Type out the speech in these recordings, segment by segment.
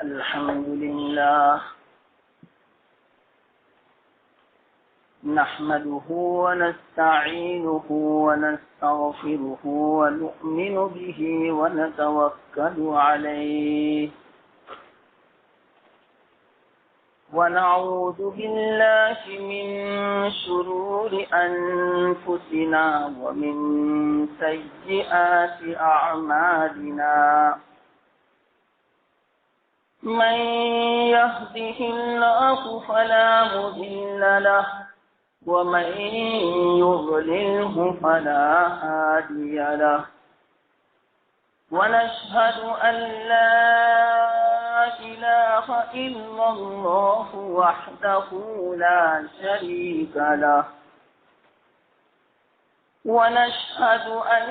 الحمد لله نحمده ونستعينه ونستغفره ونؤمن به ونتوكل عليه ونعوذ بالله من شرور أنفسنا ومن سيئات أعمالنا من يهده الله فلا مضل له ومن يضلله فلا هادي له ونشهد أن لا إله إلا الله وحده لا شريك له ونشهد أن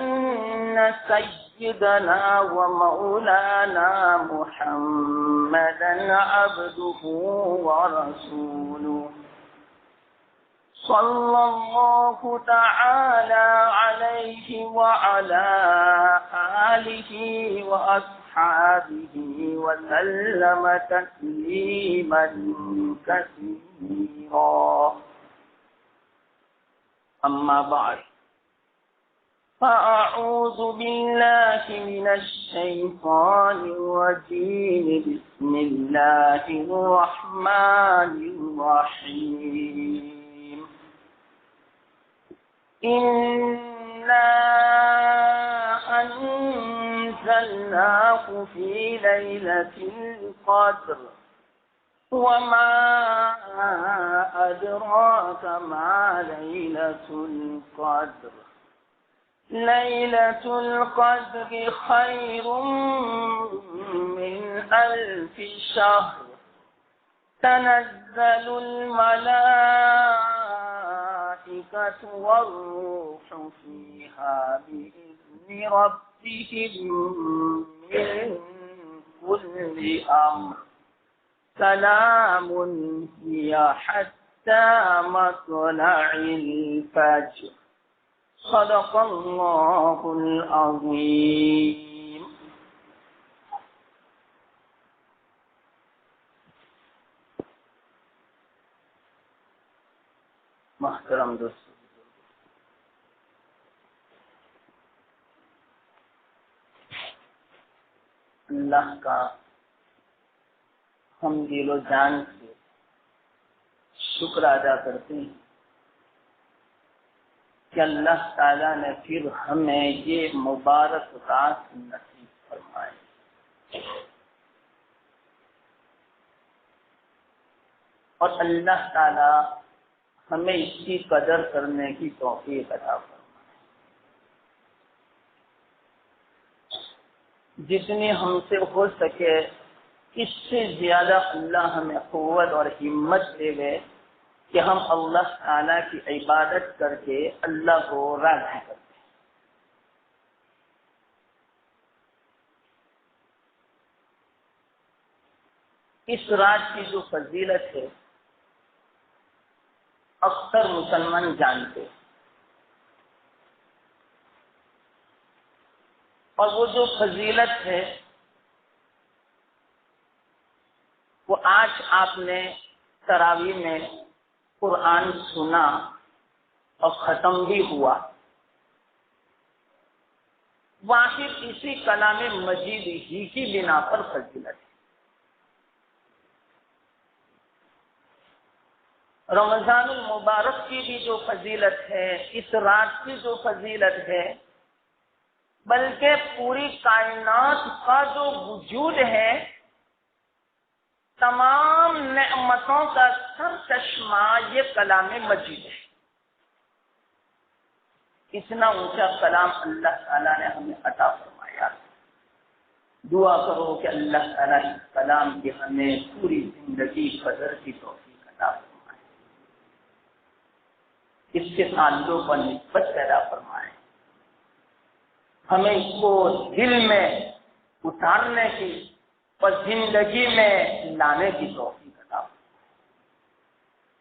سيدنا ومولانا محمدا عبده ورسوله صلى الله تعالى عليه وعلى آله وأصحابه وسلم تسليما كثيرا أما بعد فأعوذ بالله من الشيطان الرجيم بسم الله الرحمن الرحيم إنا أنزلناه في ليلة القدر وما أدراك ما ليلة القدر ليلة القدر خير من 1000 شهر تنزل الملائكة والروح فيها بإذن ربهم من كل أمر سلام هي حتى مطلع الفجر صدق الله العظيم. محترم دوستو، اللہ کا ہم دل و جان سے شکر ادا کرتے ہیں کہ اللہ تعالیٰ نے پھر ہمیں یہ مبارک رات نصیب فرمائی. اور اللہ تعالیٰ ہمیں اس کی قدر کرنے کی توفیق عطا فرمائے. جتنی ہم سے ہو سکے اس سے زیادہ اللہ ہمیں قوت اور ہمت دے گئے کہ ہم اللہ تعالیٰ کی عبادت کر کے اللہ کو راضی کرتے ہیں. اس رات کی جو فضیلت ہے اکثر مسلمان جانتے ہیں، اور وہ جو فضیلت ہے وہ آج آپ نے تراویح میں قرآن سنا اور ختم بھی ہوا. واحد اسی کلام مجید ہی کی بنا پر فضیلت ہے. رمضان المبارک کی بھی جو فضیلت ہے، اس رات کی جو فضیلت ہے، بلکہ پوری کائنات کا جو وجود ہے، تمام نعمتوں کا سر چشمہ یہ کلام مجید ہے. اتنا اونچا کلام اللہ تعالیٰ نے ہمیں عطا فرمایا. دعا کرو کہ اللہ تعالیٰ اس کلام کی ہمیں پوری زندگی قدر کی توفیق عطا فرمائے، اس کے تعلق پر نسبت پیدا فرمائے، ہمیں اس کو دل میں اتارنے کی اور زندگی میں لانے کی توفیق عطا فرمائے.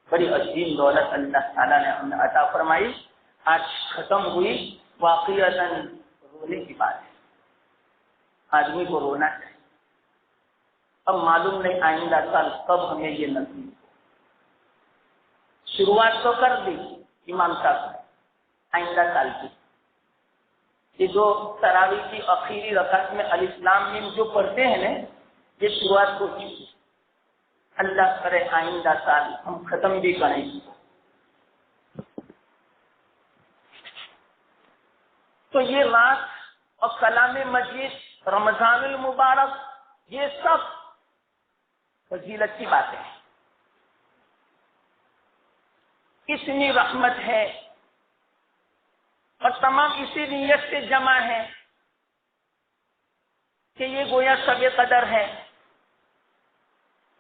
بڑی عظیم دولت اللہ تعالیٰ نے ہمیں عطا فرمائی. آج ختم ہوئی، واقعتاً رونے کی بات ہے. آدمی کو رونا چاہیے. اب معلوم نہیں آئندہ سال کب ہمیں یہ نصیب ہو۔ شروعات تو کر دی امام صاحب نے آئندہ سال کی، یہ جو تراویح کی آخری رکعت میں الف لام میم جو پڑھتے ہیں نا، یہ شروعات ہو چکی۔ اللہ کرے آئندہ سال ہم ختم بھی کریں گے۔ تو یہ رات اور کلام مجید، رمضان المبارک، یہ سب فضیلت کی باتیں ہیں، اتنی رحمت ہے اور تمام اسی نیت سے جمع ہے کہ یہ گویا شب قدر ہے۔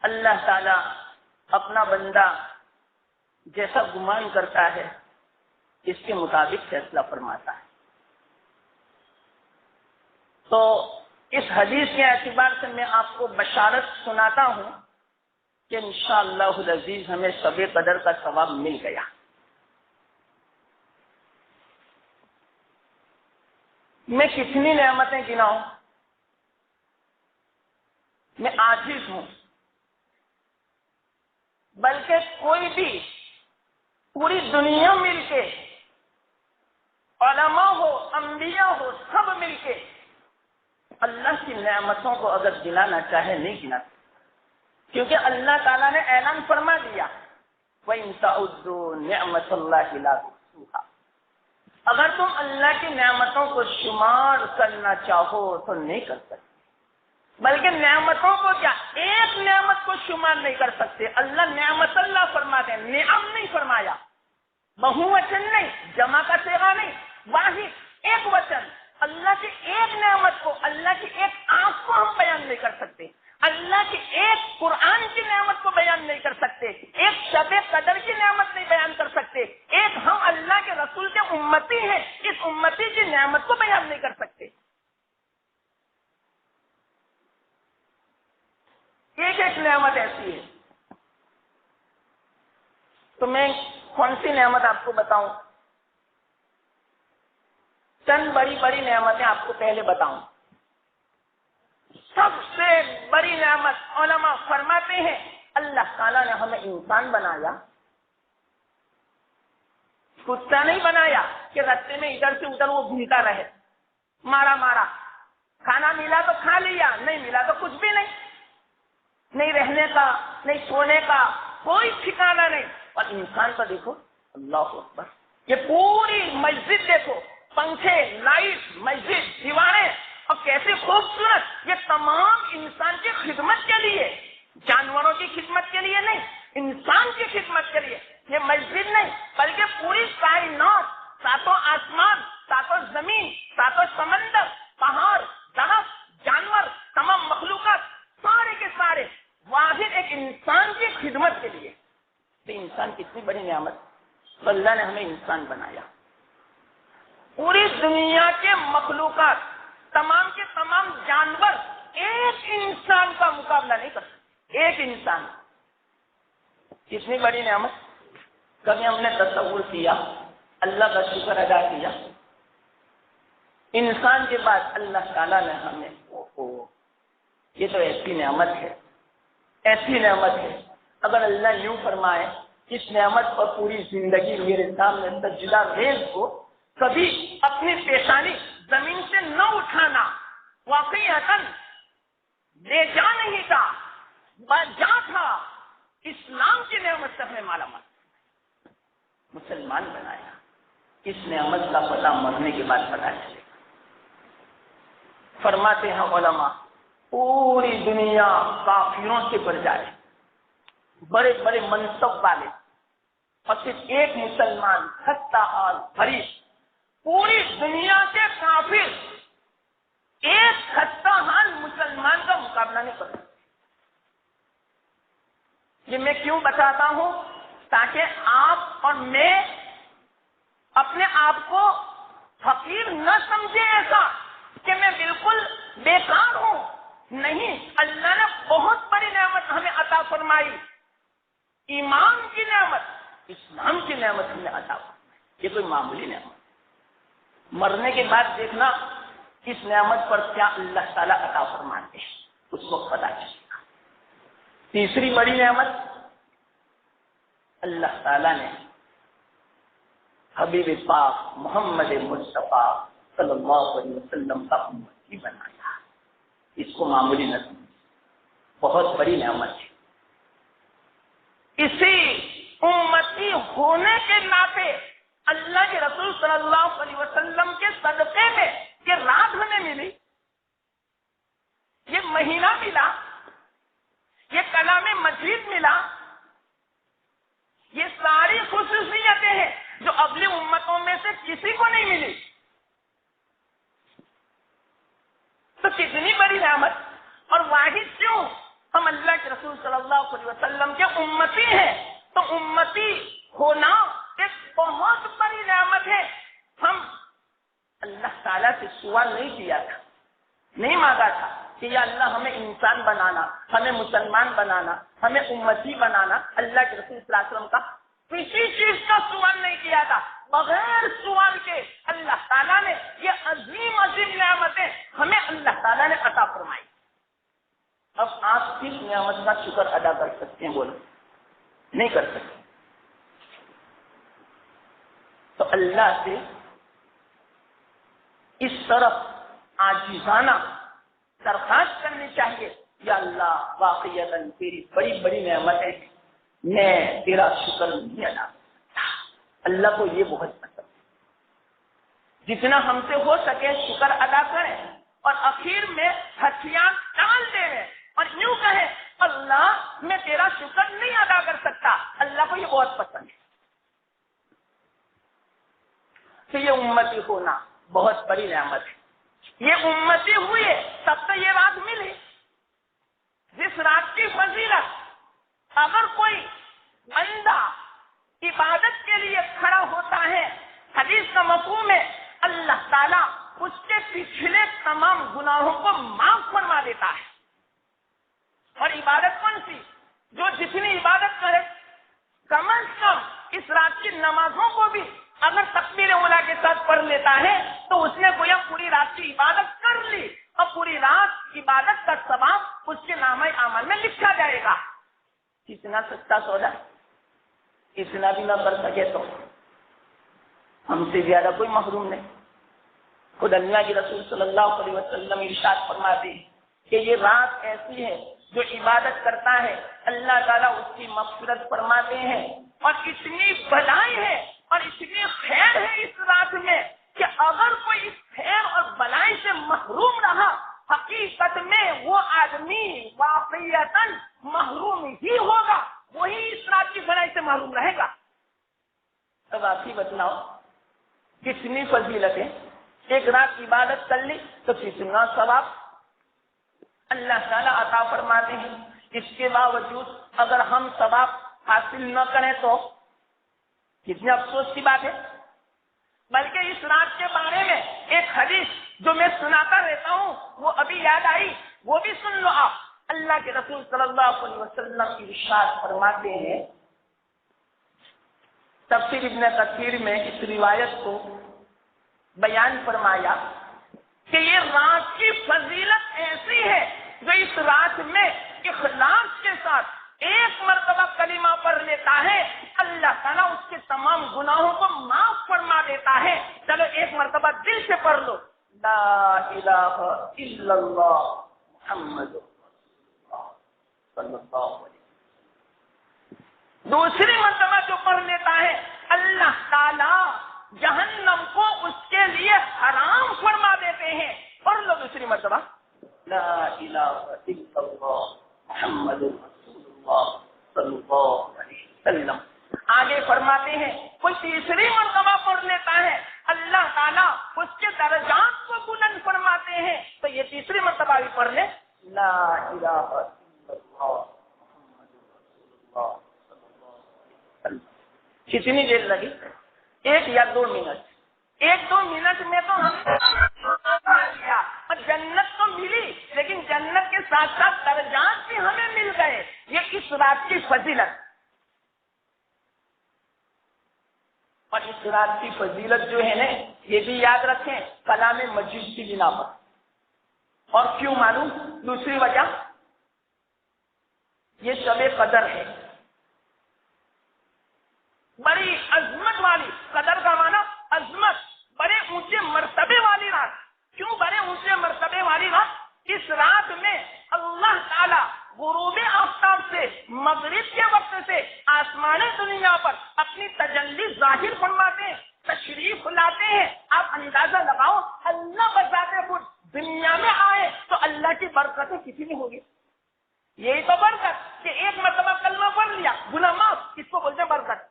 اللہ تعالی اپنا بندہ جیسا گمان کرتا ہے اس کے مطابق فیصلہ فرماتا ہے۔ تو اس حدیث کے اعتبار سے میں آپ کو بشارت سناتا ہوں کہ انشاءاللہ العزیز ہمیں شب قدر کا ثواب مل گیا۔ میں کتنی نعمتیں گناؤں، میں عاجز ہوں، بلکہ کوئی بھی پوری دنیا مل کے، علماء ہو، انبیاء ہو، سب مل کے اللہ کی نعمتوں کو اگر گنانا چاہے نہیں گنا سکتا، کیونکہ اللہ تعالیٰ نے اعلان فرما دیا وَإِن تَعُدُّوا نِعْمَةَ اللَّهِ لَا تُحْصُوهَا، اگر تم اللہ کی نعمتوں کو شمار کرنا چاہو تو نہیں کر سکتے، بلکہ نعمتوں کو کیا ایک نعمت کو شمار نہیں کر سکتے۔ اللہ نعمت اللہ فرماتے ہیں، نعم نہیں فرمایا، بہووچن نہیں، جمع کا صیغہ نہیں، واحد ایک وچن۔ اللہ کی ایک نعمت کو، اللہ کی ایک آنکھ کو ہم بیان نہیں کر سکتے، اللہ کی ایک قرآن کی نعمت کو بیان نہیں کر سکتے، ایک شب قدر کی نعمت نہیں بیان کر سکتے، ایک ہم اللہ کے رسول کے امتی ہیں، اس امتی کی نعمت کو بیان نہیں کر سکتے۔ ایک ایک نعمت ایسی ہے۔ تو میں کون سی نعمت آپ کو بتاؤں؟ چند بڑی بڑی نعمتیں آپ کو پہلے بتاؤں۔ سب سے بڑی نعمت علماء فرماتے ہیں اللہ تعالیٰ نے ہمیں انسان بنایا، کتا نہیں بنایا کہ رستے میں ادھر سے ادھر وہ گھومتا رہے، مارا مارا، کھانا ملا تو کھا لیا، نہیں ملا تو کچھ بھی نہیں، نہیں رہنے کا، نہیں سونے کا، کوئی ٹھکانا نہیں۔ اور انسان کا دیکھو، اللہ اکبر، یہ پوری مسجد دیکھو، پنکھے، لائٹ، مسجد، دیواریں، اور کیسے خوبصورت، یہ تمام انسان کی خدمت کے لیے، جانوروں کی خدمت کے لیے نہیں، انسان کی خدمت کے لیے۔ یہ مسجد نہیں بلکہ پوری کائنات، ساتوں آسمان، ساتوں زمین، ساتوں سمندر، پہاڑ، درخت، جانور، تمام مخلوقات، سارے کے سارے واحد ایک انسان کی خدمت کے لیے۔ تو انسان کتنی بڑی نعمت، تو اللہ نے ہمیں انسان بنایا۔ پوری دنیا کے مخلوقات، تمام کے تمام جانور ایک انسان کا مقابلہ نہیں کر سکتے، ایک انسان۔ کتنی بڑی نعمت، کبھی ہم نے تصور کیا، اللہ کا شکر ادا کیا؟ انسان کے بعد اللہ تعالیٰ نے ہمیں، یہ تو ایسی نعمت ہے، ایسی نعمت ہے، اگر اللہ یوں فرمائے اس نعمت پر پوری زندگی میرے سامنے سجدہ ریز کو کبھی اپنی پیشانی زمین سے نہ اٹھانا، واقعی لے جا نہیں تھا، جا تھا، اسلام کی نعمت سے ہمیں مالا مال مسلمان بنایا۔ اس نعمت کا پتہ مرنے کے بعد پتہ چلے گا۔ فرماتے ہیں علماء، پوری دنیا کافروں سے بھر جائے، بڑے بڑے منصب والے، اور صرف ایک مسلمان خستہ حال غریب، پوری دنیا کے کافر ایک خستہ حال مسلمان کا مقابلہ نہیں کر سکتے۔ یہ میں کیوں بتاتا ہوں؟ تاکہ آپ اور میں اپنے آپ کو فقیر نہ سمجھیں، ایسا کہ میں بالکل بیکار ہوں۔ نہیں، اللہ نے بہت بڑی نعمت ہمیں عطا فرمائی، ایمان کی نعمت، اسلام کی نعمت ہمیں عطا فرمائی۔ یہ کوئی معمولی نعمت، مرنے کے بعد دیکھنا اس نعمت پر کیا اللہ تعالیٰ عطا فرماتے ہیں، اس وقت پتہ چلے گا۔ تیسری بڑی نعمت اللہ تعالیٰ نے حبیب پاک محمد مصطفیٰ صلی اللہ علیہ وسلم کا امتی بنایا. اس کو معمولی نہ سمجھیں، بہت بڑی نعمت ہے. اسی امتی ہونے کے ناطے اللہ کے رسول صلی اللہ علیہ وسلم کے صدقے میں یہ رات ہمیں ملی، یہ مہینہ ملا، یہ کلام مجید ملا. یہ ساری خصوصیتیں ہیں جو اگلی امتوں میں سے کسی کو نہیں ملی. تو کتنی بڑی نعمت. اور واحد کیوں؟ ہم اللہ کے رسول صلی اللہ علیہ وسلم کے امتی ہیں. تو امتی ہونا ایک بہت بڑی نعمت ہے. ہم اللہ تعالیٰ سے سوال نہیں کیا تھا، نہیں مانگا تھا کہ یا اللہ ہمیں انسان بنانا، ہمیں مسلمان بنانا، ہمیں امتی بنانا. اللہ کے رسول صلی اللہ علیہ وسلم کا کسی چیز کا سوال نہیں کیا تھا. بغیر سوال کے اللہ تعالیٰ نے یہ عظیم عظیم نعمتیں ہمیں اللہ تعالیٰ نے عطا فرمائی. اب آپ کس نعمت کا شکر ادا کر سکتے ہیں؟ بولو، نہیں کر سکتے. تو اللہ سے اس طرف عاجزانہ درخواست کرنی چاہیے، یا اللہ واقعتاً تیری بڑی بڑی نعمتیں ہیں، میں تیرا شکر نہیں ادا کرتا. اللہ کو یہ بہت پسند ہے. جتنا ہم سے ہو سکے شکر ادا کریں اور اخیر میں ہتھیار ڈال دیں اور یوں کہیں اللہ میں تیرا شکر نہیں ادا کر سکتا. اللہ کو یہ بہت پسند ہے. تو یہ امتی ہونا بہت بڑی نعمت ہے. یہ امتی ہوئے تب تو یہ رات ملی جس رات کی فضیلت اگر کوئی بندہ عبادت کے لیے کھڑا ہوتا ہے، حدیث کا مفہوم ہے اللہ تعالیٰ اس کے پچھلے تمام گناہوں کو معاف فرما دیتا ہے. اور عبادت کون سی؟ جو جتنی عبادت کرے کم از کم اس رات کی نمازوں کو بھی اگر تکبیر اولیٰ کے ساتھ پڑھ لیتا ہے تو اس نے گویا پوری رات کی عبادت کر لی، اور پوری رات عبادت کا ثواب اس کے نامہ اعمال میں لکھا جائے گا. کتنا سستا سودا. اتنا بھی نہ کر سکے تو ہم سے زیادہ کوئی محروم نہیں. خود اللہ کے رسول صلی اللہ علیہ وسلم ارشاد فرماتے ہیں کہ یہ رات ایسی ہے جو عبادت کرتا ہے اللہ تعالیٰ اس کی مغفرت فرماتے ہیں. اور اتنی بھلائی ہے اور اتنی خیر ہے اس رات میں کہ اگر کوئی اس خیر اور بلائی سے محروم رہا، حقیقت میں وہ آدمی واقعیتاً محروم ہی ہوگا، وہی اس رات کی بھلائی سے محروم رہے گا. اب آپ ہی بتلاؤ کتنی فضیلت ہے. ایک رات عبادت کر لی تو کتنا ثواب اللہ تعالیٰ عطا فرماتے ہیں. اس کے باوجود اگر ہم ثواب حاصل نہ کریں تو کتنے افسوس کی بات ہے. بلکہ اس رات کے بارے میں ایک حدیث جو میں سناتا رہتا ہوں وہ ابھی یاد آئی، وہ بھی سن لو آپ. اللہ کے رسول صلی اللہ علیہ وسلم کی ارشاد فرماتے ہیں، تفسیر ابن کثیر میں اس روایت کو بیان فرمایا کہ یہ رات کی فضیلت ایسی ہے جو اس رات میں اخلاص کے ساتھ ایک مرتبہ کلمہ پڑھ لیتا ہے اللہ تعالیٰ اس کے تمام گناہوں کو معاف فرما دیتا ہے. چلو ایک مرتبہ دل سے پڑھ لو، لا الہ الا اللہ محمد صلی اللہ علیہ وسلم. دوسری مرتبہ جو پڑھ لیتا ہے اللہ تعالیٰ جہنم کو اس کے لیے حرام فرما دیتے ہیں. پڑھ لو دوسری مرتبہ، لا الہ الا اللہ محمد رسول اللہ صلی اللہ علیہ وسلم. آگے فرماتے ہیں کوئی تیسری مرتبہ پڑھ لیتا ہے اللہ تعالیٰ اس کے درجات کو بلند فرماتے ہیں. تو یہ تیسری مرتبہ بھی پڑھ لے، لا الہ الا اللہ محمد رسول اللہ صلی اللہ علیہ وسلم. کتنی دیر لگی؟ 1 یا 2 منٹ. 1-2 منٹ میں تو اور جنت تو ملی، لیکن جنت کے ساتھ ساتھ درجات بھی ہمیں مل گئے. یہ اس رات کی فضیلت. اور اس رات کی فضیلت جو ہے نا یہ بھی یاد رکھیں کلام مجید کی بنا پر. اور کیوں معلوم؟ دوسری وجہ یہ شب قدر ہے، بڑی عظمت والی، قدر کا معنی عظمت، بڑے اونچے مرتبے والی رات۔ کیوں بڑے اونچے مرتبے والی رات؟ اس رات میں اللہ تعالی غروب آفتاب سے مغرب کے وقت سے آسمان دنیا پر اپنی تجلی ظاہر فرماتے ہیں، تشریف لاتے ہیں۔ آپ اندازہ لگاؤ، اللہ بذات خود دنیا میں آئے تو اللہ کی برکتیں کتنی ہوگی۔ یہی تو برکت کہ ایک مرتبہ کلمہ پڑھ لیا، گناہ معاف، اس کو بولتے ہیں برکت۔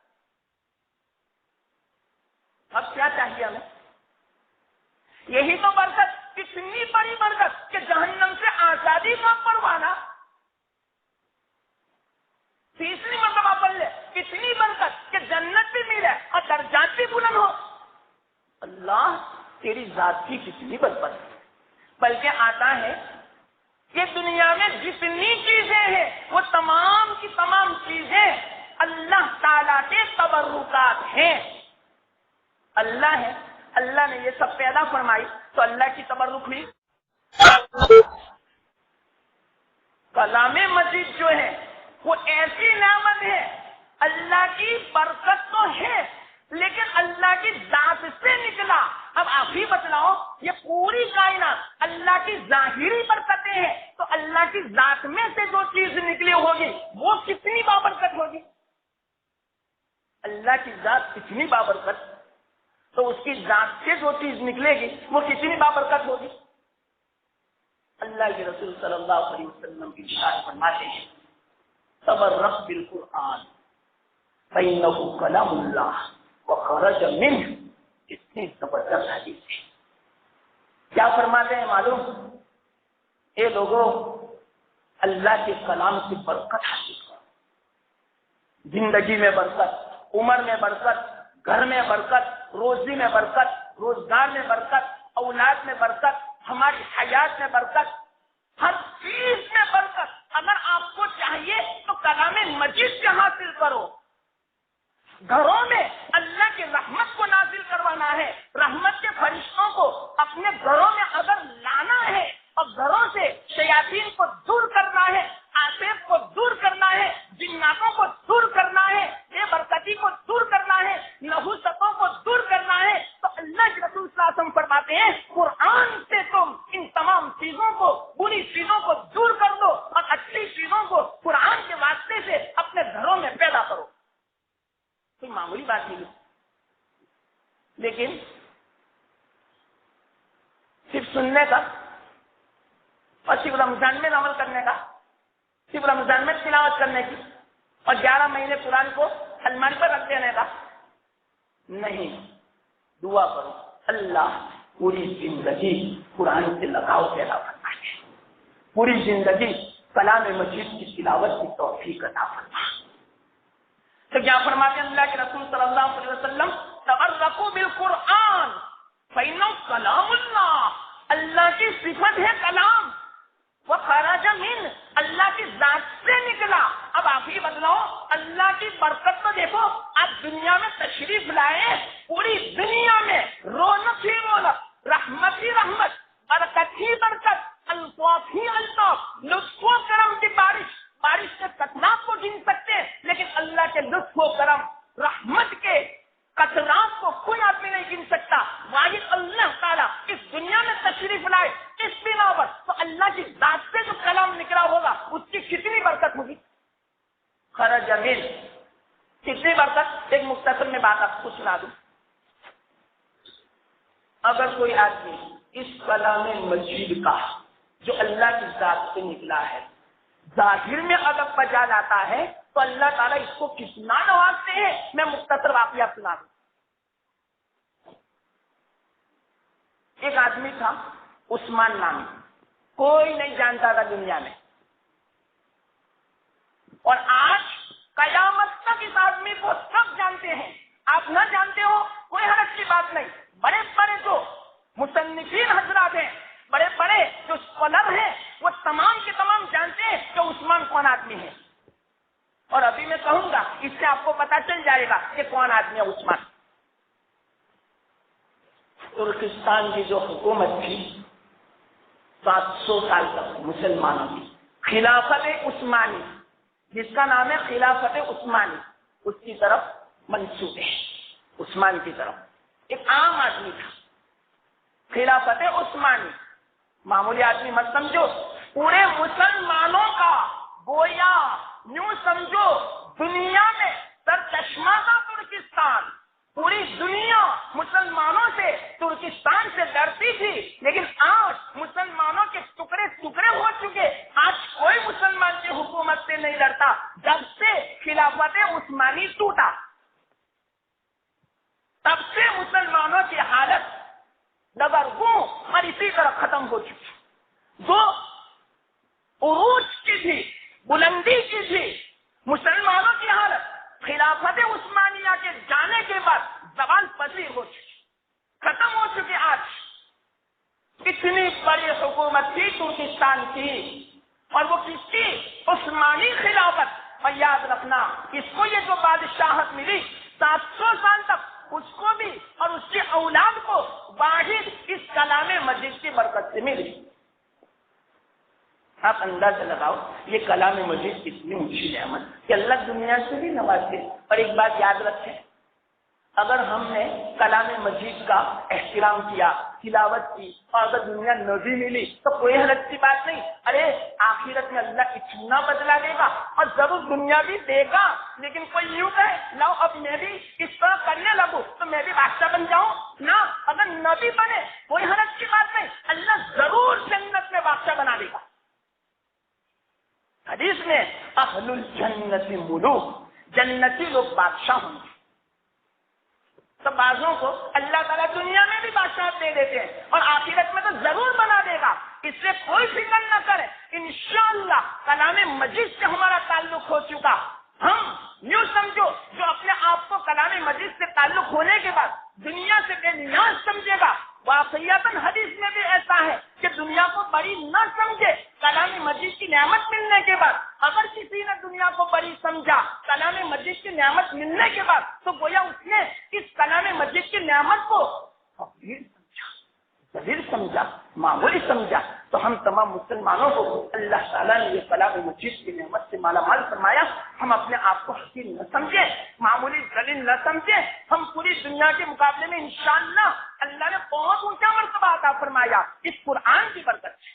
اب کیا چاہیے ہمیں؟ یہی تو برکت، کتنی بڑی برکت کہ جہنم سے آزادی کا پروانا تیسری مرتبہ پڑھ لے، کتنی برکت کہ جنت بھی ملے اور درجات بھی بلند ہو۔ اللہ تیری ذات کی کتنی برکت ہے۔ بلکہ آتا ہے کہ دنیا میں جتنی چیزیں ہیں وہ تمام کی تمام چیزیں اللہ تعالیٰ کے تبرکات ہیں۔ اللہ ہے، اللہ نے یہ سب پیدا فرمائی تو اللہ کی تبرک ہوئی۔ کلام مجید جو ہے وہ ایسی نعمت ہے، اللہ کی برکت تو ہے لیکن اللہ کی ذات سے نکلا۔ اب آپ ہی بتلاؤ، یہ پوری کائنات اللہ کی ظاہری برکتیں ہیں تو اللہ کی ذات میں سے جو چیز نکلی ہوگی وہ کتنی بابرکت ہوگی۔ اللہ کی ذات کتنی بابرکت تو اس کی ذات سے جو چیز نکلے گی وہ کتنی بابرکت ہوگی۔ اللہ کے رسول صلی اللہ علیہ وسلم کی ارشاد فرماتے ہیں، تبرک بالقرآن فإنه کلام اللہ وخرج منہ۔ اتنی زبردست حدیث ہے۔ کیا فرماتے ہیں معلوم؟ اے لوگوں، اللہ کے کلام سے برکت حاصل کرو، زندگی میں برکت، عمر میں برکت، گھر میں برکت، روزی میں برکت، روزگار میں برکت، اولاد میں برکت، ہماری حیات میں برکت، ہر چیز میں برکت۔ اگر آپ کو چاہیے تو کلام مجید سے حاصل کرو۔ گھروں میں اللہ کی رحمت کو نازل کروانا ہے، رحمت کے فرشتوں کو اپنے گھروں میں اگر لانا ہے اور گھروں سے شیاطین کو دور کرنا ہے، آصف کو دور کرنا ہے، جناتوں کو دور کرنا ہے، بے برکتی کو دور کرنا ہے، نحوستوں کو دور کرنا ہے، تو اللہ کے رسول صلی اللہ علیہ وسلم فرماتے ہیں قرآن سے تم ان تمام چیزوں کو، بری چیزوں کو دور کر دو اور اچھی چیزوں کو قرآن کے واسطے سے اپنے گھروں میں پیدا کرو۔ کوئی معمولی بات نہیں، لیکن صرف سننے کا اور صرف رمضان میں عمل کرنے کا، صرف رمضان میں تلاوت کرنے کی اور 11 مہینے قرآن کو الماری پر رکھ دینے کا نہیں۔ دعا کرو، اللہ پوری زندگی قرآن سے لگاؤ پیدا فرمائے، پوری زندگی کلام مجید کی تلاوت کی توفیق عطا فرمائے۔ تو کیا فرماتے ہیں اللہ کے رسول صلی اللہ علیہ وسلم؟ تبرکوا بالقرآن فإنہ کلام اللہ، اللہ کی صفت ہے کلام، وخرج من، اللہ کی ذات سے نکلا۔ اب آپ ہی بدلاؤ، اللہ کی برکت تو دیکھو، آپ دنیا میں تشریف لائے، پوری دنیا میں رونق ہی رونق، رحمت ہی رحمت، برکت ہی برکت، الطاف ہی الطاف، لطف و کرم کی بارش۔ بارش کے قطرات کو گن سکتے ہیں لیکن اللہ کے لطف و کرم، رحمت کے قطرات کو کوئی آدمی نہیں گن سکتا۔ واحد اللہ تعالیٰ اس دنیا میں تشریف لائے اس بنا پر تو اللہ کی ذات سے جو کلام نکلا ہوگا اس کی کتنی برکت ہوگی۔ خرج من، کتنی برکت؟ ایک مختصر میں بات آپ کو سنا دوں۔ اگر کوئی آدمی اس کلام مجید کا جو اللہ کی ذات سے نکلا ہے ظاہر میں ادب بجا لاتا ہے تو اللہ تعالیٰ اس کو کتنا نوازتے ہیں۔ میں مختصر واقعہ سنا دوں۔ ایک آدمی تھا عثمان نامی، کوئی نہیں جانتا تھا دنیا میں، اور آج قیامت تک اس آدمی کو سب جانتے ہیں۔ آپ نہ جانتے ہو کوئی حرج کی بات نہیں، بڑے بڑے جو مصنفین حضرات ہیں، بڑے بڑے جو اسکالر ہیں، وہ تمام کے تمام جانتے ہیں کہ عثمان کون آدمی ہے۔ اور ابھی میں کہوں گا، اس سے آپ کو پتا چل جائے گا کہ کون آدمی ہے عثمان۔ ترکستان کی جو حکومت تھی 700 سال تک مسلمانوں کی، خلافت عثمانی، جس کا نام ہے خلافت عثمانی، اس کی طرف منسوب ہے، عثمان کی طرف. ایک عام آدمی تھا، خلافت عثمانی، معمولی آدمی مت سمجھو، پورے مسلمانوں کا گویا یوں سمجھو دنیا میں سرچشمہ تھا ترکستان. پوری دنیا مسلمانوں سے، ترکستان سے ڈرتی تھی، لیکن آج مسلمانوں کے ٹکڑے ٹکڑے ہو چکے. آج کوئی مسلمان کی حکومت سے نہیں ڈرتا جب سے خلافت عثمانی ٹوٹا. تب سے مسلمانوں کی حالت دگرگوں اور اسی طرح ختم ہو چکی. جو عروج کی تھی، بلندی کی تھی مسلمانوں کی حالت، خلافت عثمانیہ کے جانے کے بعد زوال پذیر ہو چکی، ختم ہو چکی. آج کتنی بڑی حکومت تھی ترکستان کی، اور وہ کس کی؟ عثمانی خلافت. اور یاد رکھنا، اس کو یہ جو بادشاہت ملی 700 سال تک، اس کو بھی اور اس کی اولاد کو واحد اس کلام مجید کی برکت سے ملی. آپ اندازہ لگاؤ یہ کلام مجید کتنی اونچی نعمت کہ اللہ دنیا سے بھی نوازے. اور ایک بات یاد رکھیں، اگر ہم نے کلام مجید کا احترام کیا، تلاوت کی، اور اگر دنیا نہ بھی ملی تو کوئی حرج کی بات نہیں. ارے آخرت میں اللہ اتنا بدلا دے گا، اور ضرور دنیا بھی دے گا. لیکن کوئی یوں کہے لاؤ اب میں بھی اس طرح کرنے لگوں تو میں بھی بادشاہ بن جاؤں نہ، اگر نہ بھی بنے کوئی حرج کی بات نہیں، اللہ ضرور جنت میں بادشاہ بنا دے گا. حدیث میں اہل الجنت ملوک، جنتی لوگ بادشاہ ہوں گے. تو بعضوں کو اللہ تعالیٰ دنیا میں بھی بادشاہ دے دیتے ہیں اور آخرت میں تو ضرور بنا دے گا. اس سے کوئی فکر نہ کرے، انشاءاللہ کلام مجید سے ہمارا تعلق ہو چکا. ہم یوں سمجھو جو اپنے آپ کو کلام مجید سے تعلق ہونے کے بعد دنیا سے بے نیاز سمجھے گا، واقعیتاً حدیث میں بھی ایسا ہے کہ دنیا کو بڑی نہ سمجھے. کلام مجید کی نعمت ملنے کے بعد اگر کسی نے دنیا کو بڑی سمجھا کلام مجید کی نعمت ملنے کے بعد، تو گویا اس نے اس کلام مجید کی نعمت کو سمجھا، معمولی سمجھا. تو ہم تمام مسلمانوں کو اللہ تعالیٰ نے یہ کلام مجید کی نعمت سے مالا مال فرمایا. ہم اپنے آپ کو حقیر نہ سمجھے، معمولی ذلیل نہ سمجھے. ہم پوری دنیا کے مقابلے میں انشاءاللہ اللہ نے بہت اونچا مرتبہ عطا فرمایا اس قرآن کی برکت سے.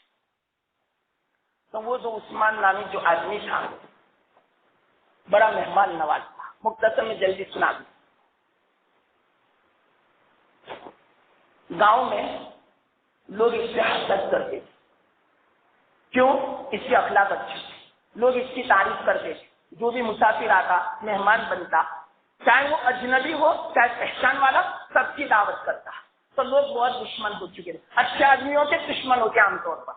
تو وہ جو عثمان نامی جو آدمی تھا بڑا مہمان نواز تھا. مختصر میں جلدی سنا دوں. گاؤں میں لوگ اس سے حسد کرتے تھے. کیوں؟ اس کے اخلاق اچھے تھے، لوگ اس کی تعریف کرتے تھے. جو بھی مسافر آتا، مہمان بنتا، چاہے وہ اجنبی ہو چاہے پہچان والا، سب کی دعوت کرتا. تو لوگ بہت دشمن ہو چکے تھے، اچھے آدمیوں کے دشمن ہوتے عام طور پر.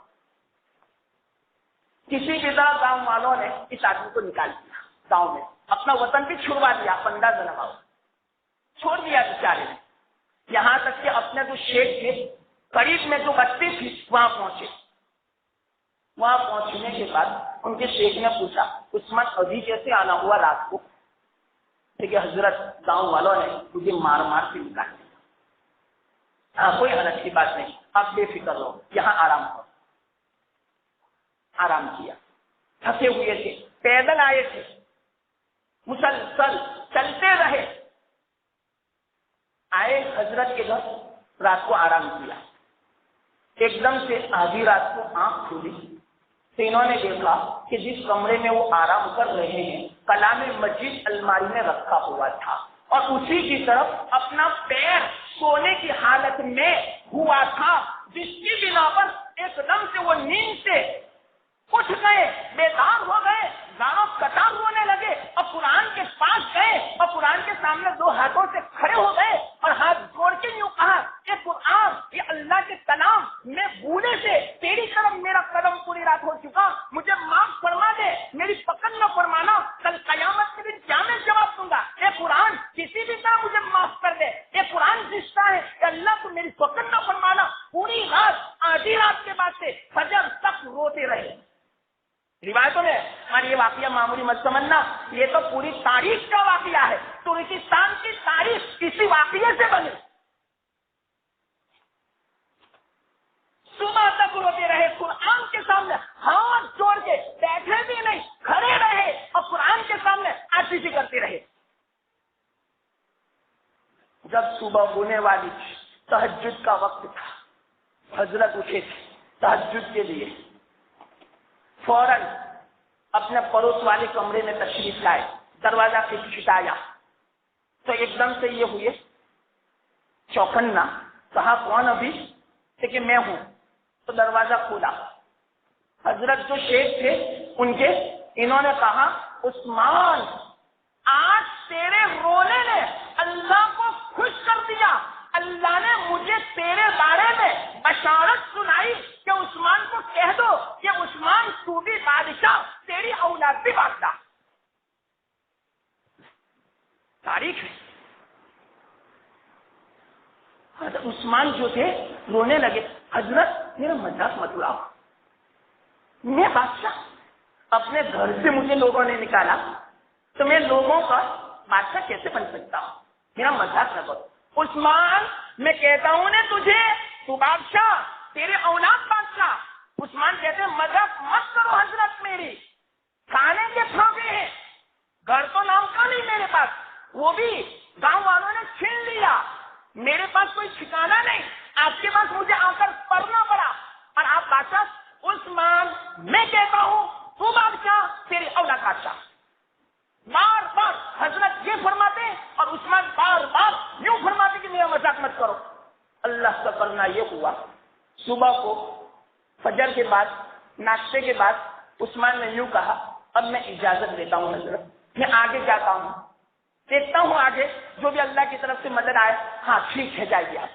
کسی بھی طرح گاؤں والوں نے اس آدمی کو نکال دیا، گاؤں میں اپنا وطن بھی چھڑوا دیا. اندازہ لگاؤ، چھوڑ دیا بیچارے نے. یہاں تک کہ اپنے جو شیخ تھے قریب میں جو بستی تھی وہاں پہنچے. وہاں پہنچنے کے بعد ان کے شیخ نے پوچھا عثمان ابھی کیسے آنا ہوا رات کو؟ کہ حضرت گاؤں والوں نے مجھے مار مار کے نکال دیا. ہاں کوئی حرج کی بات نہیں، آپ بے فکر رہو، یہاں آرام کرو. آرام کیا. تھکے ہوئے تھے، پیدل آئے تھے، مسلسل چلتے رہے. آئے حضرت کے گھر، رات کو آرام کیا. ایک دم سے آدھی رات کو آنکھ کھلی تو انہوں نے دیکھا کہ جس کمرے میں وہ آرام کر رہے ہیں کلام مجید الماری میں رکھا ہوا تھا، اور اسی کی طرف اپنا پیر سونے کی حالت میں ہوا تھا، جس کی بنا پر ایک دم سے وہ نیند سے اٹھ گئے، بیدار ہو گئے، گانوں کتار رونے لگے اور قرآن کے پاس گئے اور قرآن کے سامنے دو ہاتھوں سے کھڑے ہو گئے اور ہاتھ جوڑ کے یوں کہا کہ قرآن یہ اللہ کے کلام، میں بھولے سے تیری طرف میرا قدم پوری رات ہو چکا، مجھے معاف فرما دے، میری پکڑ نہ فرمانا، کل قیامت کے دن کیا میں جواب دوں گا؟ اے قرآن کسی بھی طرح مجھے معاف کر دے، اے قرآن رشتہ ہے کہ اللہ تو میری پکڑ نہ فرمانا. پوری رات، آدھی رات کے بعد سے فجر تک روتے رہے. روایتوں میں، اور یہ واقعہ معمولی مت سمجھنا، یہ تو پوری تاریخ کا واقعہ ہے. ترکستان کی تاریخ اسی واقعے سے بنی. صبح تک روتے رہے، قرآن کے سامنے ہاتھ جوڑ کے بیٹھے بھی نہیں، کھڑے رہے اور سی کرتے رہے. جب صبح ہونے والی تہجد کا وقت تھا, حضرت اٹھے تھے تہجد کے لیے, فوراً اپنے پڑوس والے کمرے میں تشریف لائے, دروازہ کھٹکھٹایا تو ایک دم سے یہ ہوئے چوکنا, کہا کون ابھی؟ کہ میں ہوں. تو دروازہ کھولا, حضرت جو شیخ تھے ان کے, انہوں نے کہا عثمان آج تیرے رونے نے اللہ کو خوش کر دیا, اللہ نے مجھے تیرے بارے میں بشارت سنائی کہ عثمان کو کہہ دو کہ عثمان تو بھی بادشاہ, تیری اولاد بھی بادشاہ. تاریخ ہے. حضرت عثمان جو تھے رونے لگے, حضرت میرا مذاق مت اڑاؤ, میں بادشاہ, اپنے گھر سے مجھے لوگوں نے نکالا تو میں لوگوں کا بادشاہ کیسے بن سکتا ہوں, میرا مذاق نہ کرو. عثمان میں کہتا ہوں نے تجھے تو بادشاہ, تیرے اولاد بادشاہ. عثمان کہتے ہیں مذاق مت کرو حضرت, میری کھانے کے پھوکے ہیں, گھر تو نام کا نہیں میرے پاس, وہ بھی گاؤں والوں نے چھین لیا, میرے پاس کوئی ٹھکانا نہیں, آپ کے پاس مجھے آ کر پڑنا پڑا اور آپ بادشاہ. عثمان میں کہتا ہوں تو بادشاہ, تیری اولاد بادشاہ. بار بار حضرت یہ فرماتے اور عثمان بار بار یوں فرماتے کہ میرا مذاق مت کرو. اللہ کا کرنا یہ ہوا, صبح کو فجر کے بعد ناشتے کے بعد عثمان نے یوں کہا اب میں اجازت دیتا ہوں حضرت, میں آگے جاتا ہوں, دیکھتا ہوں آگے جو بھی اللہ کی طرف سے مدد آئے. ہاں ٹھیک ہے جائیے آپ.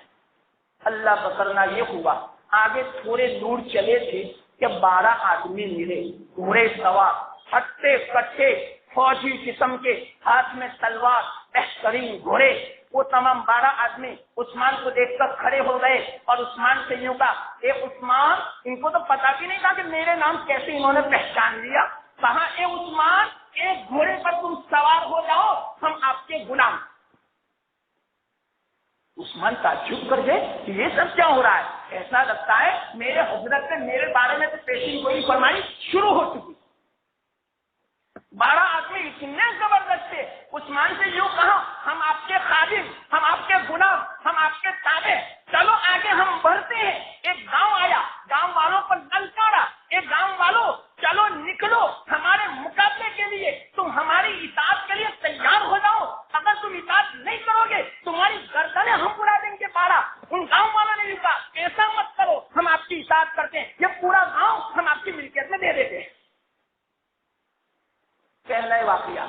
اللہ کا کرنا یہ ہوا, آگے تھوڑے دور چلے تھے کہ 12 آدمی ملے, گھوڑے سوار, ہٹے کٹے, فوجی قسم کے, ہاتھ میں تلوار, بہترین گھوڑے. وہ تمام 12 آدمی عثمان کو دیکھ کر کھڑے ہو گئے اور عثمان سے یوں کہا اے عثمان, ان کو تو پتا بھی نہیں تھا کہ میرے نام کیسے انہوں نے پہچان لیا. کہا اے عثمان ایک گھوڑے پر تم سوار ہو جاؤ, ہم آپ کے غلام. عثمان تعجب کر گئے یہ سب کیا ہو رہا ہے, ایسا لگتا ہے میرے حضرت نے میرے بارے میں تو پیشین گوئی فرمائی شروع ہو چکی. 12 آدمی اتنے زبردست تھے, عثمان سے یوں کہا ہم آپ کے خادم, ہم آپ کے غلام, ہم آپ کے تابع, چلو آگے ہم بڑھتے ہیں. ایک گاؤں آیا, گاؤں والوں پر للکارا, ایک گاؤں والوں چلو نکلو ہمارے مقابلے کے لیے, تم ہماری اطاعت کے لیے تیار ہو جاؤ, اگر تم اطاعت نہیں کرو گے تمہاری گردنیں ہم اڑا دیں گے. 12 ان گاؤں والوں نے بھی کہا ایسا مت کرو, ہم آپ کی اطاعت کرتے ہیں, یہ پورا گاؤں ہم آپ کی ملکیت میں دے دیتے ہیں. پہلا واقعہ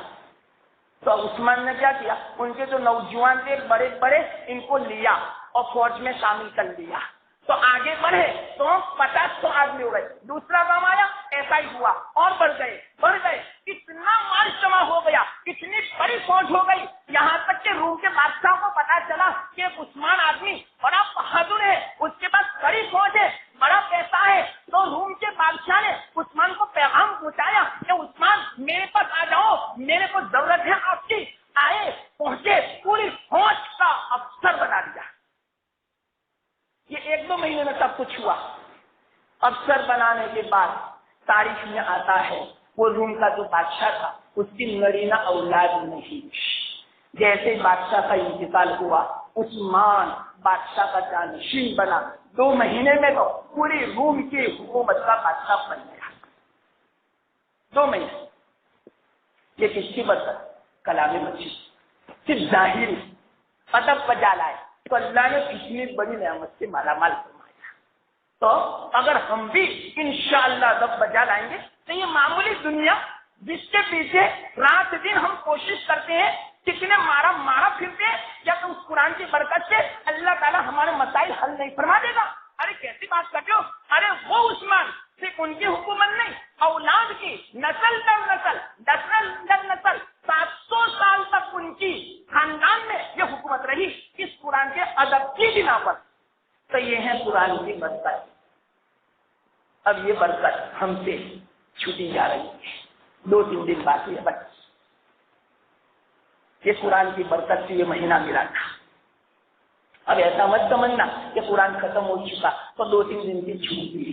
تو عثمان نے کیا کیا, ان کے جو نوجوان تھے بڑے بڑے, ان کو لیا اور فوج میں شامل کر لیا. تو آگے بڑھے تو 50 آدمی ہو گئے. دوسرا گاؤں آیا, ایسا ہی ہوا, اور بڑھ گئے, اتنا مال جمع ہو گیا, اتنی بڑی فوج ہو گئی, یہاں تک کہ روم کے بادشاہ کو پتا چلا کہ عثمان آدمی بڑا بہادر ہے, اس کے پاس بڑی فوج ہے, بڑا پیسہ ہے. تو روم کے بادشاہ نے عثمان کو پیغام پہنچایا کہ عثمان میرے پاس آ جاؤ, میرے کو ضرورت ہے آپ کی. آئے, پہنچے, پوری فوج کا افسر بنا دیا. یہ 1-2 مہینے میں سب کچھ ہوا. افسر بنانے کے بعد تاریخ میں آتا ہے وہ روم کا جو بادشاہ تھا اس کی نرینہ اولاد نہیں. جیسے بادشاہ کا انتقال ہوا عثمان بادشاہ کا جانشین بنا. 2 مہینے میں تو پوری روم کی حکومت کا بادشاہ بن گیا. 2 مہینے. یہ کس کی برکت؟ کلام مجید. صرف ظاہری ادب بجا لائے تو اللہ نے کتنی بڑی نعمت سے مالا مال فرمایا. تو اگر ہم بھی انشاءاللہ ادب بجا لائیں گے تو یہ معمولی دنیا جس کے پیچھے رات دن ہم کوشش کرتے ہیں, کتنے مارا پھرتے ہیں, کیا تو اس قرآن کی برکت سے اللہ تعالیٰ ہمارے مسائل حل نہیں فرما دے گا؟ ارے کیسی بات کرتے ہو, ارے وہ عثمان صرف ان کی حکومت نہیں, اولاد کی نسل در نسل, نسل در نسل 700 سال تک ان کی خاندان میں یہ حکومت رہی اس قرآن کے ادب کی بنا پر. تو یہ ہے قرآن کی برکت. اب یہ برکت ہم سے چھوٹی جا رہی ہے, 2-3 دن باقی ہے بس. یہ قرآن کی برکت سے یہ مہینہ ملا تھا. اب ایسا مت سمجھنا کہ قرآن ختم ہو چکا تو 2-3 دن کی چھوٹی.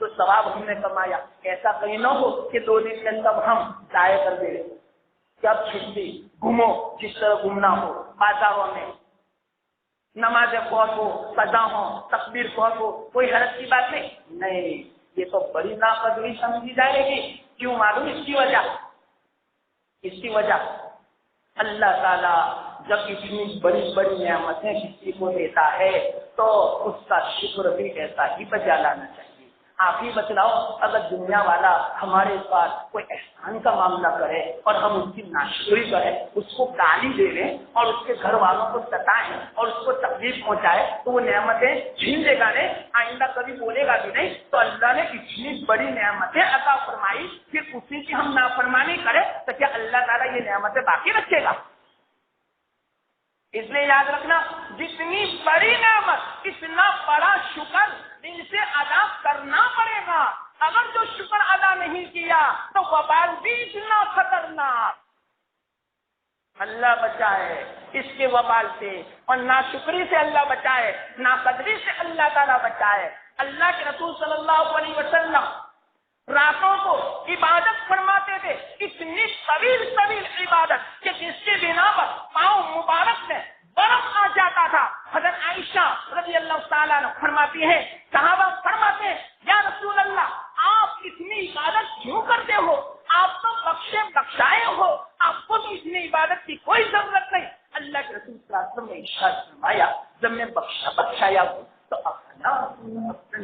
جو ثواب ہم نے کمایا، ایسا کہیں نہ ہو کہ 2 دن میں سب ہم ضائع کر دیں۔ جب چھٹی گھومو جس طرح گھومنا ہو، بازاروں میں نمازیں پڑھو، قضا ہو، تکبیر پڑھو، کوئی حرج کی بات نہیں، یہ تو بڑی ناقدری سمجھی جائے گی۔ کیوں معلوم؟ اس کی وجہ اللہ تعالیٰ جب اتنی بڑی بڑی نعمتیں کسی کو دیتا ہے تو اس کا شکر بھی ایسا ہی بجا لانا چاہیے۔ آپ ہی بتلاؤ، اگر دنیا والا ہمارے پاس کوئی احسان کا معاملہ کرے اور ہم اس کی ناشکری کریں، اس کو گالی دے لیں اور اس کے گھر والوں کو ستائیں اور اس کو تکلیف پہنچائے تو وہ نعمتیں چھین لے گا نہیں، آئندہ کبھی بولے گا بھی نہیں۔ تو اللہ نے اتنی بڑی نعمتیں عطا فرمائی، پھر اسی کی ہم نافرمانی کریں تو کیا اللہ تعالیٰ یہ نعمتیں باقی رکھے گا؟ اس لیے یاد رکھنا، جتنی بڑی نعمت اتنا بڑا شکر دل سے ادا کرنا پڑے گا۔ اگر جو شکر ادا نہیں کیا تو وبال بھی اتنا خطرناک، اللہ بچائے اس کے وبال سے، اور ناشکری سے اللہ بچائے، ناقدری سے اللہ تعالیٰ بچائے۔ اللہ کے رسول صلی اللہ علیہ وسلم راتوں کو عبادت فرماتے تھے، اتنی طویل عبادت کہ جس کی بنا پر پاؤں مبارک میں برف آ جاتا تھا۔ حضرت عائشہ رضی اللہ تعالیٰ عنہ فرماتی ہے، صحابہ فرماتے ہیں یا رسول اللہ آپ اتنی عبادت کیوں کرتے ہو؟ آپ تو بخشے بخشائے ہو، آپ کو تو اتنی عبادت کی کوئی ضرورت نہیں۔ اللہ کے رسول صلی اللہ علیہ وسلم نے ارشاد فرمایا، جب میں بخشایا ہوں تو اپنا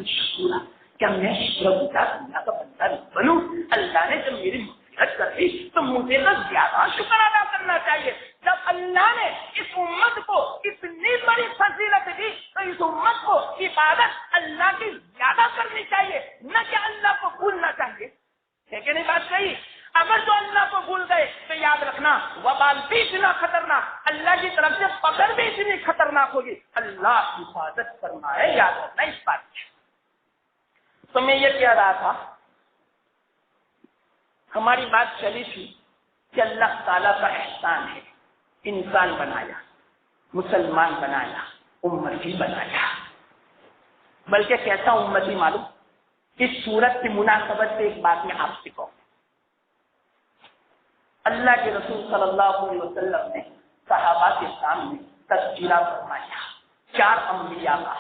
شکر، کیا میں شکر گزار دنیا کا بندہ نہیں بنوں؟ اللہ نے جب میری مغفرت کر دی تو مجھے تو زیادہ شکر ادا کرنا چاہیے۔ جب اللہ نے اس امت کو اتنی بڑی فضیلت دی تو اس امت کو عبادت اللہ کی زیادہ کرنی چاہیے، نہ کہ اللہ کو بھولنا چاہیے۔ ہے کہ نہیں بات صحیح؟ اگر جو اللہ کو بھول گئے تو یاد رکھنا وبال بھی اتنا خطرناک، اللہ کی طرف سے پکڑ بھی اتنی خطرناک ہوگی۔ اللہ حفاظت فرمائے، یاد رکھنا اس بات کی۔ تو میں یہ کہہ رہا تھا، ہماری بات چلی تھی کہ اللہ تعالیٰ کا احسان ہے، انسان بنایا، مسلمان بنایا، امتی بنایا، بلکہ کیسا امتی معلوم؟ اس صورت کی مناسبت سے ایک بات میں آپ سے کہوں، اللہ کے رسول صلی اللہ علیہ وسلم نے صحابہ کے سامنے تذکرہ فرمایا 4 انبیاء کا،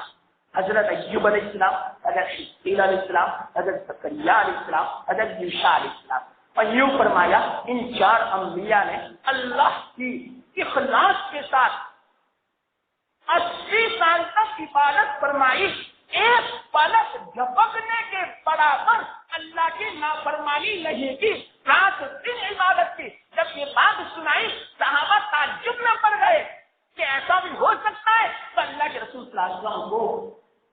حضرت ایوب علیہ السلام، حضرت شکیل علیہ السلام، حضرت زکریا علیہ السلام، حضرت یوشع علیہ السلام، اور یوں فرمایا ان 4 انبیاء نے اللہ کی اخلاص کے ساتھ 80 سال تک عبادت فرمائی، ایک پلک جھپکنے کے برابر اللہ کی نافرمانی نہیں کی، رات دن عبادت کی۔ جب یہ بات سنائی صحابہ تعجب میں پڑ گئے کہ ایسا بھی ہو سکتا ہے، تو اللہ کے رسول صلی اللہ علیہ وسلم کو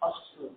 افسوس،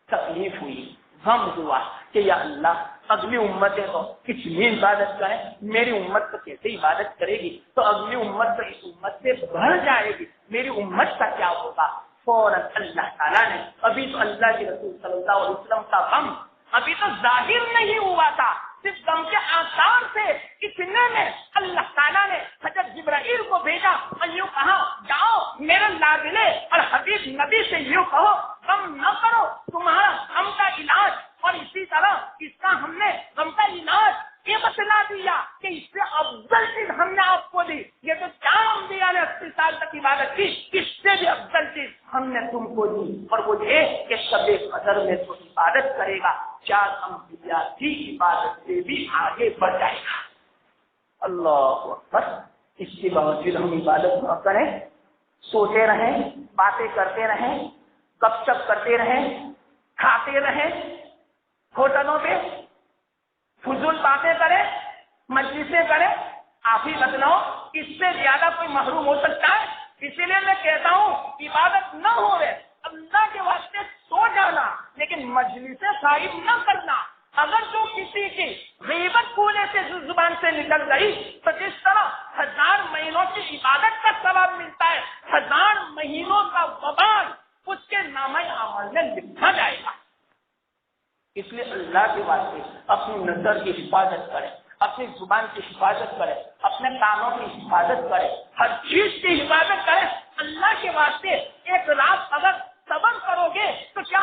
تکلیف ہوئی، غم ہوا کہ یا اللہ اگلی امتیں تو کتنی عبادت کریں، میری امت تو کیسے عبادت کرے گی؟ تو اگلی امت تو اس امت سے بڑھ جائے گی، میری امت کا کیا ہوگا؟ فوراً اللہ تعالیٰ نے، ابھی تو اللہ کے رسول صلی اللہ علیہ وسلم کا غم ابھی تو ظاہر نہیں ہوا تھا، صرف غم کے آثار سے، اتنے میں اللہ تعالیٰ نے حضرت جبرائیل کو بھیجا اور یوں کہا جاؤ میرے لاڈلے اور حبیب نبی سے یوں کہو غم نہ کرو، تمہارا غم کا علاج، اور اسی طرح اس کا ہم نے غم کا علاج یہ بتلا دیا کہ اس سے افضل چیز ہم نے آپ کو دی۔ یہ تو 4 انبیاء نے 80 سال تک عبادت کی، اس سے بھی افضل چیز ہم نے تم کو دی، اور وہ یہ کہ شب قدر میں تو عبادت کرے گا، 4 انبیاء کی عبادت سے بھی آگے بڑھ جائے گا۔ اللہ اکبر! اس کے باوجود ہم عبادت نہ کریں، سوتے رہیں، باتیں کرتے رہیں، گپ شپ کرتے رہیں، کھاتے رہیں، ہوٹلوں پہ فضول باتیں کریں، مجلسیں کریں، آپ ہی بتلاؤ اس سے زیادہ کوئی محروم ہو سکتا ہے؟ اسی لیے میں کہتا ہوں عبادت نہ ہو رہے اللہ کے واسطے سو جانا، لیکن مجلسیں صاحب نہ کرنا۔ اگر جو کسی کی غیبت بولے سے زبان سے نکل گئی تو جس طرح 1000 مہینوں کی عبادت کا ثواب ملتا ہے، 1000 مہینوں کا وبال اس کے نامہ اعمال میں لکھا جائے گا۔ اس لیے اللہ کے واسطے اپنی نظر کی حفاظت کرے، اپنی زبان کی حفاظت کرے، اپنے کانوں کی حفاظت کرے، ہر چیز کی حفاظت کرے۔ اللہ کے واسطے ایک رات اگر صبر کرو گے تو کیا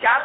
4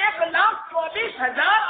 1,24,000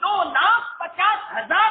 2,50,000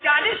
40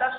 10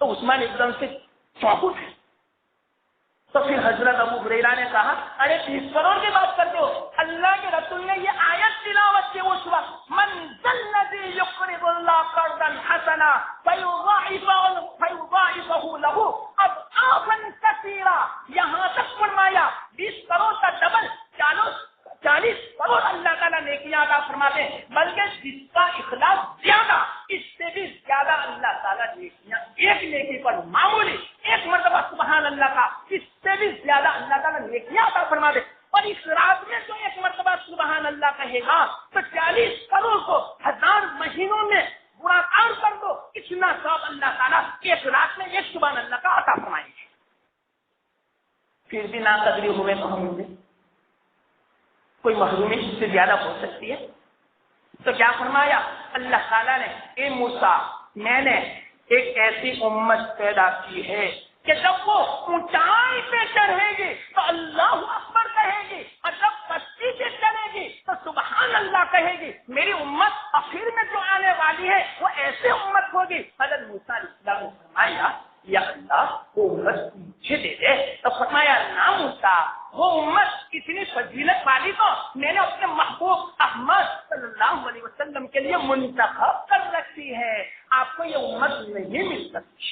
تو عثمان ایک دم سے چونکے تھے. تو پھر حضرت ابو ہریرہ نے کہا ارے 30 کروڑ کی بات کرتے ہو؟ اللہ کے رسول نے یہ آیت تلاوت کی اس وقت من ذا الذی یقرض اللہ قرضا حسنا فیضاعفہ لہ اضعافا کثیرا. یہاں تک فرمایا 20 کروڑ کا ڈبل 40 کروڑ اللہ تعالیٰ نیکیاں عطا فرماتے ہیں، بلکہ جس کا اخلاص زیادہ اس سے بھی زیادہ اللہ تعالیٰ نیکیاں، ایک نیکی پر معمولی ایک مرتبہ سبحان اللہ کا، اس سے بھی زیادہ اللہ تعالیٰ نیکیاں عطا فرماتے. اور اس رات میں جو ایک مرتبہ سبحان اللہ کہے گا تو 40 کروڑ کو 1000 مہینوں میں برا کام کر دو، اتنا ثواب اللہ تعالیٰ ایک رات میں ایک سبحان اللہ کا عطا فرمائیں گے. پھر بھی ناقدری ہوئے تو ہم نے کوئی محرومی اس سے زیادہ ہو سکتی ہے. تو کیا فرمایا اللہ تعالیٰ نے، اے موسیٰ میں نے ایک ایسی امت پیدا کی ہے کہ جب وہ اونچائی پہ چڑھے گی تو اللہ اکبر کہے گی، اور جب پستی پہ چڑھے گی تو سبحان اللہ کہے گی. میری امت آخر میں جو آنے والی ہے وہ ایسے امت ہوگی. حضرت موسیٰ علیہ السلام نے فرمایا یا اللہ وہ امت مجھے دے دے. تو فرمایا نہ موسیٰ، وہ امت اتنی فضیلت والی تو میں نے اپنے محبوب احمد صلی اللہ علیہ وسلم کے لیے منتخب کر رکھی ہے، آپ کو یہ امت نہیں مل سکتی.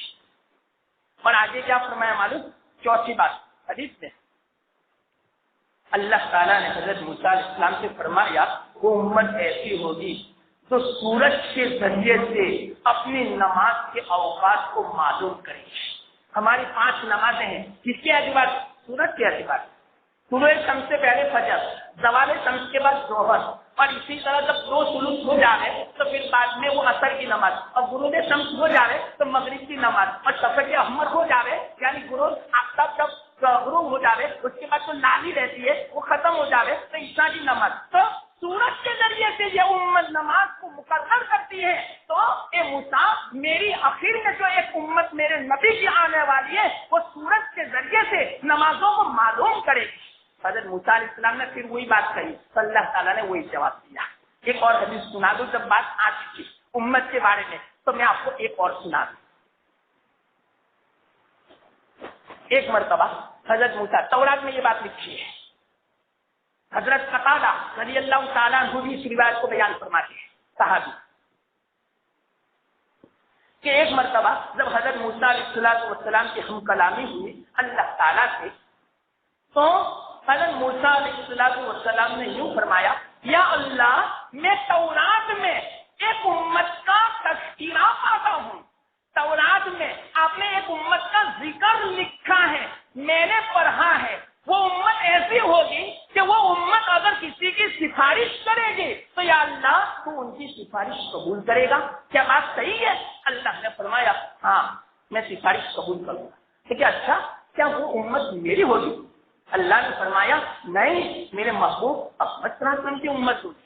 اور آگے کیا فرمایا معلوم؟ چوتھی بات حدیث میں اللہ تعالیٰ نے حضرت موسیٰ علیہ السلام سے فرمایا وہ امت ایسی ہوگی تو سورج کے ذریعے سے اپنی نماز کے اوقات کو معلوم کرے گی. ہماری 5 نمازیں ہیں، کس کے اعتبار؟ سورج کے اعتبار. طلوع شمس سے پہلے فجر، زوال شمس کے بعد ظہر، اور اسی طرح جب 2 ثلث ہو جا رہے تو پھر بعد میں وہ عصر کی نماز، اور غروب شمس ہو جا رہے تو مغرب کی نماز، اور شفق احمر ہو جا رہے یعنی غروب آفتاب جب غروب ہو جا رہے اس کے بعد جو لالی رہتی ہے وہ ختم ہو جا رہے تو عشاء کی نماز. تو سورج کے ذریعے سے یہ امت نماز کو مقرر کرتی ہے. تو اے موسیٰ میری آخر میں جو ایک امت میرے نبی کی آنے والی ہے وہ سورج کے ذریعے سے نمازوں کو معلوم کرے گی. حضرت موسیٰ علیہ السلام نے پھر وہی بات کہی تو اللہ تعالیٰ نے وہی جواب دیا. ایک اور حدیث سنا دو، جب بات آ چکی امت کے بارے میں تو میں آپ کو ایک اور سنا دوں. ایک مرتبہ حضرت موسیٰ، تورات میں یہ بات لکھی ہے، حضرت قتادہ رضی اللہ تعالیٰ عنہ بھی اس روایت کو بیان فرماتے ہیں صحابی، کہ ایک مرتبہ جب حضرت موسیٰ علیہ السلام کی ہم کلامی ہوئی اللہ تعالیٰ سے تو حضرت موسیٰ علیہ السلام نے یوں فرمایا یا اللہ میں تورات میں ایک امت کا تذکرہ پاتا ہوں. تورات میں آپ نے ایک امت کا ذکر لکھا ہے، میں نے پڑھا ہے. وہ امت ایسی ہوگی کہ وہ امت اگر کسی کی سفارش کرے گی تو یا اللہ تو ان کی سفارش قبول کرے گا. کیا بات صحیح ہے؟ اللہ نے فرمایا ہاں میں سفارش قبول کروں گا. کہ اچھا کیا وہ امت میری ہوگی؟ اللہ نے فرمایا نہیں، میرے محبوب احمد صلی اللہ علیہ وسلم کی امت ہوگی.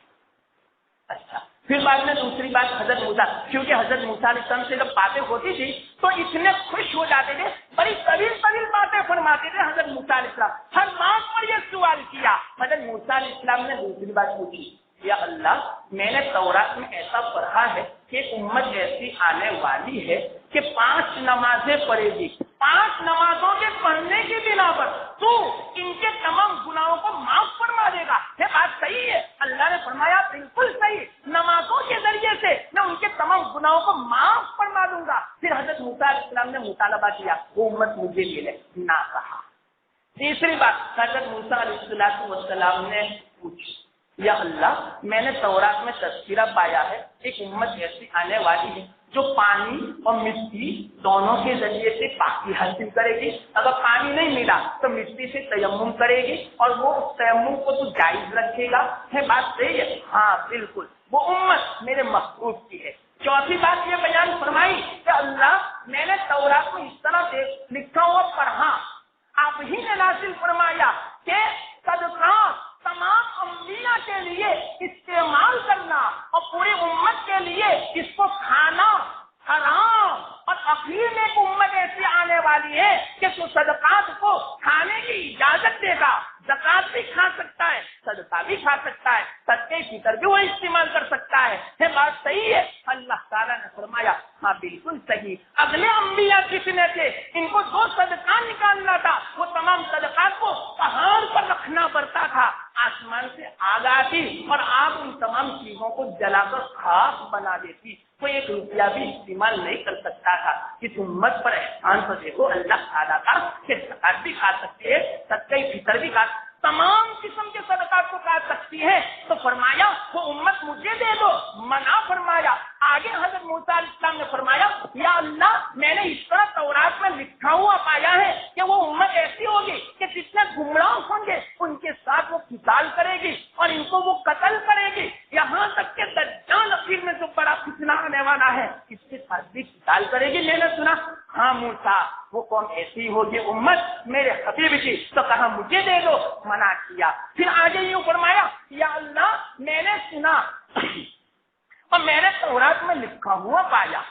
اچھا پھر بعد میں دوسری بات حضرت موسیٰ، کیونکہ حضرت موسیٰ علیہ السلام سے جب باتیں ہوتی تھی تو اتنے خوش ہو جاتے تھے، بڑی طویل باتیں فرماتے تھے حضرت موسیٰ علیہ السلام. ہر بات پر یہ سوال کیا. حضرت موسیٰ علیہ السلام نے دوسری بات پوچھی یا اللہ میں نے تورات میں ایسا پڑھا ہے کہ امت ایسی آنے والی ہے کہ 5 نمازیں پڑھے گی، 5 نمازوں کے پڑھنے کی بنا پر تو ان کے تمام گناہوں کو معاف فرما دے گا. یہ بات صحیح ہے؟ اللہ نے فرمایا بالکل صحیح، نمازوں کے ذریعے سے میں ان کے تمام گناہوں کو معاف فرما دوں گا. پھر حضرت موسیٰ علیہ السلام نے مطالبہ کیا وہ امت مجھے ملے نہ کہا. تیسری بات حضرت موسیٰ علیہ السلام نے پوچھی یا اللہ میں نے تورات میں تذکرہ پایا ہے ایک امت ایسی آنے والی ہے جو پانی اور مٹی دونوں کے ذریعے سے پاکی حاصل کرے گی. اگر پانی نہیں ملا تو مٹی سے تیمم کرے گی اور وہ اس تیمم کو تو جائز رکھے گا. ہے بات صحیح ہے؟ ہاں بالکل وہ امت میرے محبوب کی ہے. چوتھی بات یہ بیان فرمائی کہ اللہ میں نے تورات میں اس طرح لکھا ہوا پڑھا، آپ ہی نے نازل فرمایا کہ صدقات تمام انبیاء کے لیے استعمال کرنا اور پوری امت کے لیے اس کو کھانا حرام، اور اخیر میں ایک امت ایسی آنے والی ہے کہ تو صدقات کو کھانے کی اجازت دے گا، زکات بھی کھا سکتا ہے، صدقہ بھی کھا سکتا ہے، صدقے کی فطر بھی وہ استعمال کر سکتا ہے۔ یہ بات صحیح ہے؟ اللہ تعالیٰ نے فرمایا ہاں بالکل صحیح۔ اگلے انبیاء کتنے تھے؟ ان کو 2 صدقہ نکالنا تھا، وہ تمام صدقات کو پہاڑ پر رکھنا پڑتا تھا، آسمان سے آگ آتی اور آپ ان تمام چیزوں کو جلا کر خاک بنا دیتی، کوئی 1 روپیہ بھی استعمال نہیں کر سکتا تھا۔ اس امت پر احسان تو دیکھو اللہ تعالیٰ کا کہ زکات بھی کھا سکتی ہے، صدقہ فطر بھی کھا، تمام قسم کے صدقات کو کھا سکتی ہے۔ تو فرمایا وہ امت مجھے دے دو، منع فرمایا۔ آگے حضرت موسیٰ علیہ السلام نے فرمایا یا اللہ میں نے اس طرح تورات میں لکھا ہوا پایا ہے کہ وہ امت ایسی ہوگی کہ جتنے گمراہ ہوں گے ان کے ساتھ وہ قتال کرے گی اور ان کو وہ قتل کرے گی، یہاں تک کہ دجال اخیر میں جو بڑا فتنہ آنے والا ہے اس کے ساتھ بھی قتال کرے گی۔ میں نے سنا ہاں موسیٰ وہ قوم ایسی ہوگی امت میرے حبیب کی، تو کہا مجھے دے دو، منع کیا۔ پھر آگے یوں فرمایا یا اللہ میں نے سنا اور میں نے تورات میں لکھا ہوا پایا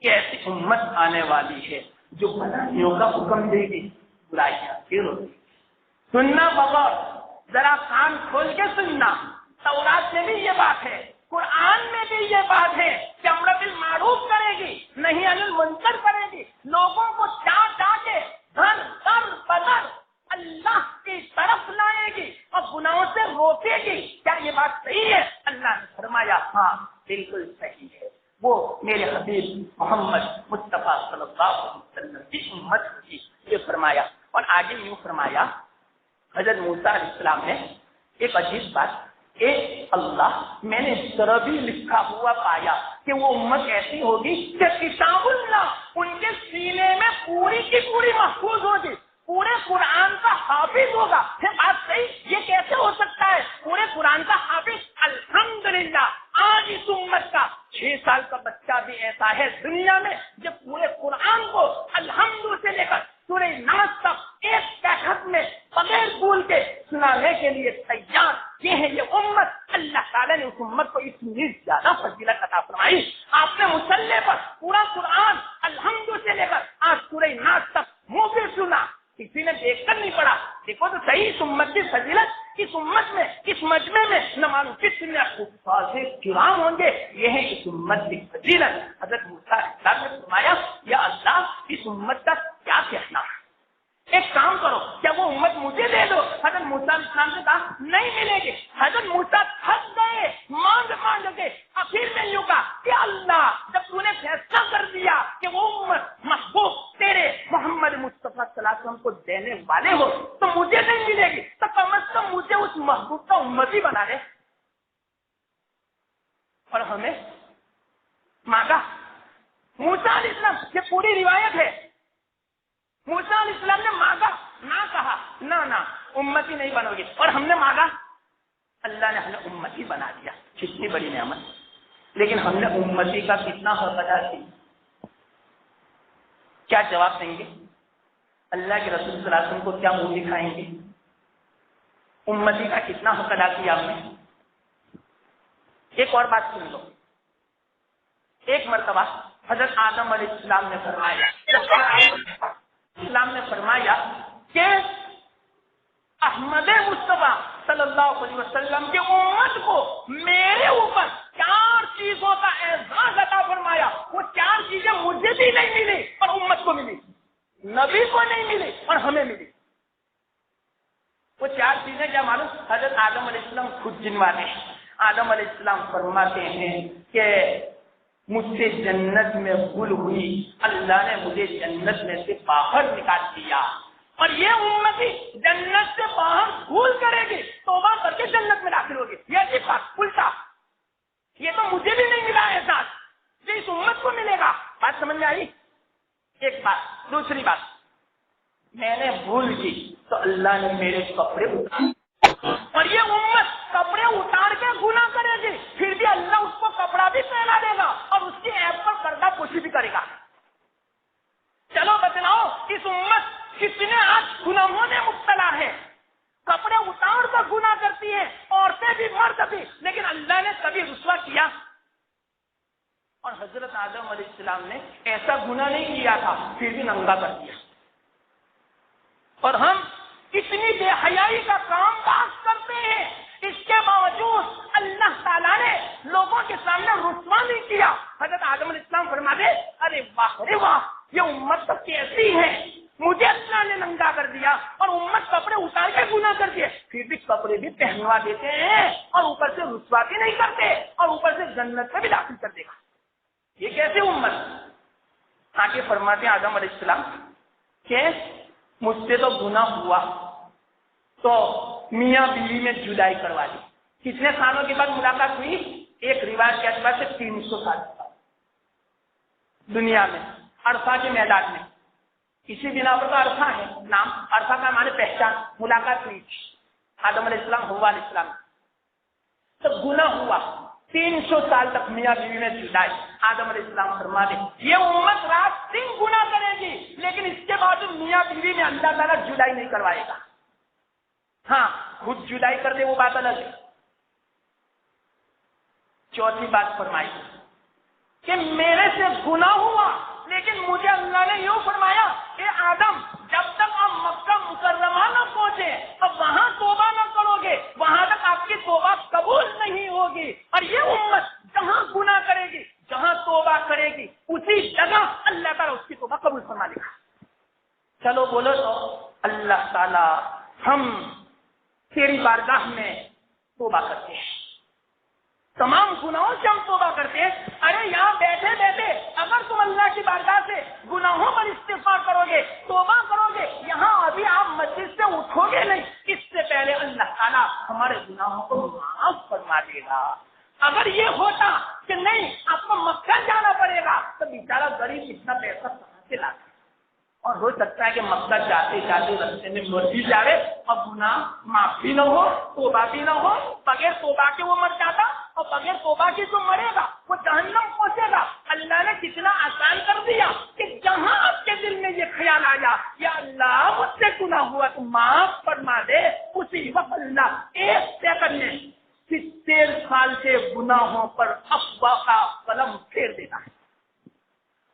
کہ ایسی امت آنے والی ہے جو بھلائیوں کا حکم دے گی، برائیاں پھر ہوگی۔ سننا بغور، ذرا کان کھول کے سننا، تورات میں بھی یہ بات ہے، قرآن میں بھی یہ بات ہے کہ امر بالمعروف کرے گی، نہی عن المنکر کرے گی، لوگوں کو چاہ کے گھر در بدر اللہ کی طرف لائے گی اور گناہوں سے روکے گی۔ کیا یہ بات صحیح ہے؟ اللہ نے فرمایا ہاں بالکل صحیح ہے، وہ میرے حبیب محمد مصطفیٰ صلی اللہ علیہ وسلم کی امت کی، یہ فرمایا۔ اور آگے یوں فرمایا حضرت موسیٰ علیہ السلام نے ایک عجیب بات، اے اللہ میں نے اس طرح بھی لکھا ہوا پایا کہ وہ امت ایسی ہوگی کہ کتاب اللہ ان کے سینے میں پوری کی پوری محفوظ ہوگی، پورے قرآن کا حافظ ہوگا۔ یہ بات صحیح، یہ کیسے ہو سکتا ہے پورے قرآن کا حافظ؟ الحمدللہ آج اس امت کا 6 سال کا بچہ بھی ایسا ہے دنیا میں جو پورے قرآن کو الحمد سے لے کر سورہ ناس تک ایک کیفیت میں بغیر بھول کے سنانے کے لیے تیار۔ یہ ہے یہ امت، اللہ تعالیٰ نے اس امت کو اس لیے زیادہ فضیلت عطا فرمائی۔ آپ نے مصلی پر پورا قرآن الحمد سے لے کر آج سورہ ناس تک منہ سے سنا، کسی نے دیکھ کر نہیں پڑھا۔ دیکھو تو صحیح اس امت کی فضیلت، اس امت میں اس مجمع میں نہ معلوم کتنے خصوصی کرام ہوں گے، یہ ہے اس امت کی فضیلت۔ حضرت موسیٰ علیہ السلام نے فرمایا یا اللہ اس امت کا کیا کہنا، ایک کام کرو کیا وہ امت مجھے دے دو۔ حضرت موسیٰ علیہ السلام نے کہا نہیں ملے گی۔ حضرت موسیٰ تھک گئے، مانگ کے آخر میں یوں کہا کہ اللہ جب تو نے فیصلہ کر دیا کہ وہ امت محبوب تیرے محمد مصطفیٰ صلی اللہ علیہ وسلم کو دینے والے ہو تو مجھے نہیں ملے گی، تو کم از کم مجھے اس محبوب کا امتی بنا دے۔ اور ہمیں مانگا موسیٰ علیہ السلام، یہ پوری روایت ہے، موسیٰ علیہ السلام نے مانگا، نہ کہا نہ امتی نہیں بنو گی، اور ہم نے مانگا اللہ نے ہمیں امتی بنا دیا، کتنی بڑی نعمت۔ لیکن ہم نے امتی کا کتنا حق ادا کیا؟ کیا جواب دیں گے؟ اللہ کے رسول صلی اللہ علیہ وسلم کو کیا منہ دکھائیں گے؟ امتی کا کتنا حق ادا کیا ہم نے؟ ایک اور بات سن لو، ایک مرتبہ حضرت آدم علیہ السلام نے فرمایا کہ احمد مصطفیٰ صلی اللہ علیہ وسلم کی امت کو میرے اوپر 4 چیزوں کا اعزاز عطا فرمایا۔ وہ 4 چیزیں مجھے بھی نہیں ملی اور امت کو ملی، نبی کو نہیں ملی اور ہمیں ملی۔ وہ 4 چیزیں کیا معلوم؟ حضرت آدم علیہ السلام خود گنواتے ہیں۔ آدم علیہ السلام فرماتے ہیں کہ مجھ سے جنت میں بھول ہوئی، اللہ نے مجھے جنت میں سے باہر نکال دیا، اور یہ امتی جنت سے باہر بھول کرے گی، توبہ کر کے جنت میں داخل ہوگی۔ یہ عجیب بات، الٹا، یہ تو مجھے بھی نہیں ملا احساس، یہ اس امت کو ملے گا۔ بات سمجھ میں آئی؟ ایک بات۔ دوسری بات، میں نے بھول کی تو اللہ نے میرے کپڑے اتارے، اور یہ امت کپڑے اتار کے گناہ کرے گی، پھر بھی اللہ اس کو کپڑا بھی پہنا دے گا اور اس کی عیب پر پردہ پوشی بھی کرے گا۔ چلو بتلاؤ اس امت کتنے آج گناہوں میں مبتلا ہے، کپڑے اتار کر گناہ کرتی ہے، عورتیں بھی مرد بھی، لیکن اللہ نے کبھی رسوا کیا؟ اور حضرت آدم علیہ السلام نے ایسا گناہ نہیں کیا تھا، پھر بھی ننگا کر دیا۔ اور ہم اتنی بے حیائی کا کام کاج کرتے ہیں، اس کے باوجود اللہ تعالیٰ نے لوگوں کے سامنے رسوا نہیں کیا۔ حضرت آدم علیہ السلام فرماتے ارے واہ ارے واہ، یہ امت تو کیسی ہے، مجھے اللہ نے ننگا کر دیا اور امت کپڑے اتار کے گناہ کر دیے، پھر بھی کپڑے بھی پہنوا دیتے ہیں اور اوپر سے رسوا بھی نہیں کرتے اور اوپر سے جنت میں بھی داخل کر دے گا، یہ کیسے امت؟ آگے فرماتے ہیں آدم علیہ السلام کہ مجھ سے تو گناہ ہوا تو میاں بیوی میں جدائی کروا دی۔ کتنے سالوں کے بعد ملاقات ہوئی؟ ایک روایت کے اعتبار سے 300 سال دنیا میں عرفہ کے میدان میں، اسی بنا پر تو عرفہ ہے نام، عرفہ کا معنی پہچان، ملاقات ہوئی آدم علیہ السلام حوا علیہ السلام، تو گناہ ہوا 300 سال تک میاں بیوی میں جدائی۔ آدم علیہ السلام فرما دے یہ امت رات دن گناہ کرے گی لیکن اس کے بعد میاں بیوی میں اللہ تعالیٰ جدائی نہیں کروائے گا، ہاں خود جدائی کر دے وہ بات الگ ہے۔ چوتھی بات فرمائی کہ میرے سے گناہ ہوا لیکن مجھے اللہ نے یوں فرمایا کہ آدم جب تک آپ مکہ مکرمہ نہ پہنچے اب وہاں توبہ نہ کرو گے وہاں تک آپ کی توبہ قبول نہیں ہوگی، اور یہ امت جہاں گناہ کرے گی جہاں توبہ کرے گی اسی جگہ اللہ تعالیٰ اس کی توبہ قبول فرما لے گا۔ چلو بولو تو اللہ تعالیٰ ہم تیری بارگاہ میں توبہ کرتے ہیں، تمام گناہوں سے ہم توبہ کرتے ہیں۔ ارے یہاں بیٹھے بیٹھے اگر تم اللہ کی بارگاہ سے گناہوں پر استغفار کرو گے توبہ کرو گے یہاں ابھی آپ مسجد سے اٹھو گے نہیں، اس سے پہلے اللہ تعالیٰ ہمارے گناہوں کو معاف فرما دے گا۔ اگر یہ ہوتا کہ نہیں آپ کو مکہ جانا پڑے گا تو بیچارہ غریب اتنا پیسہ کہاں سے لاتا، اور ہو سکتا ہے کہ مکہ جاتے جاتے رستے میں مر بھی جائے اور گناہ معاف بھی نہ ہو توبہ بھی نہ ہو، بغیر توبہ کے وہ مر جاتا اور بغیر توبہ کے جو مرے گا وہ جہنم پہنچے گا۔ اللہ نے کتنا آسان کر دیا کہ جہاں آپ کے دل میں یہ خیال آیا یا اللہ مجھ سے گناہ ہوا تو معاف فرما دے، اسی وقت اللہ ایک سیکنڈ میں 70 سال کے گناہوں پر افواہ کا قلم پھیر دیتا ہے،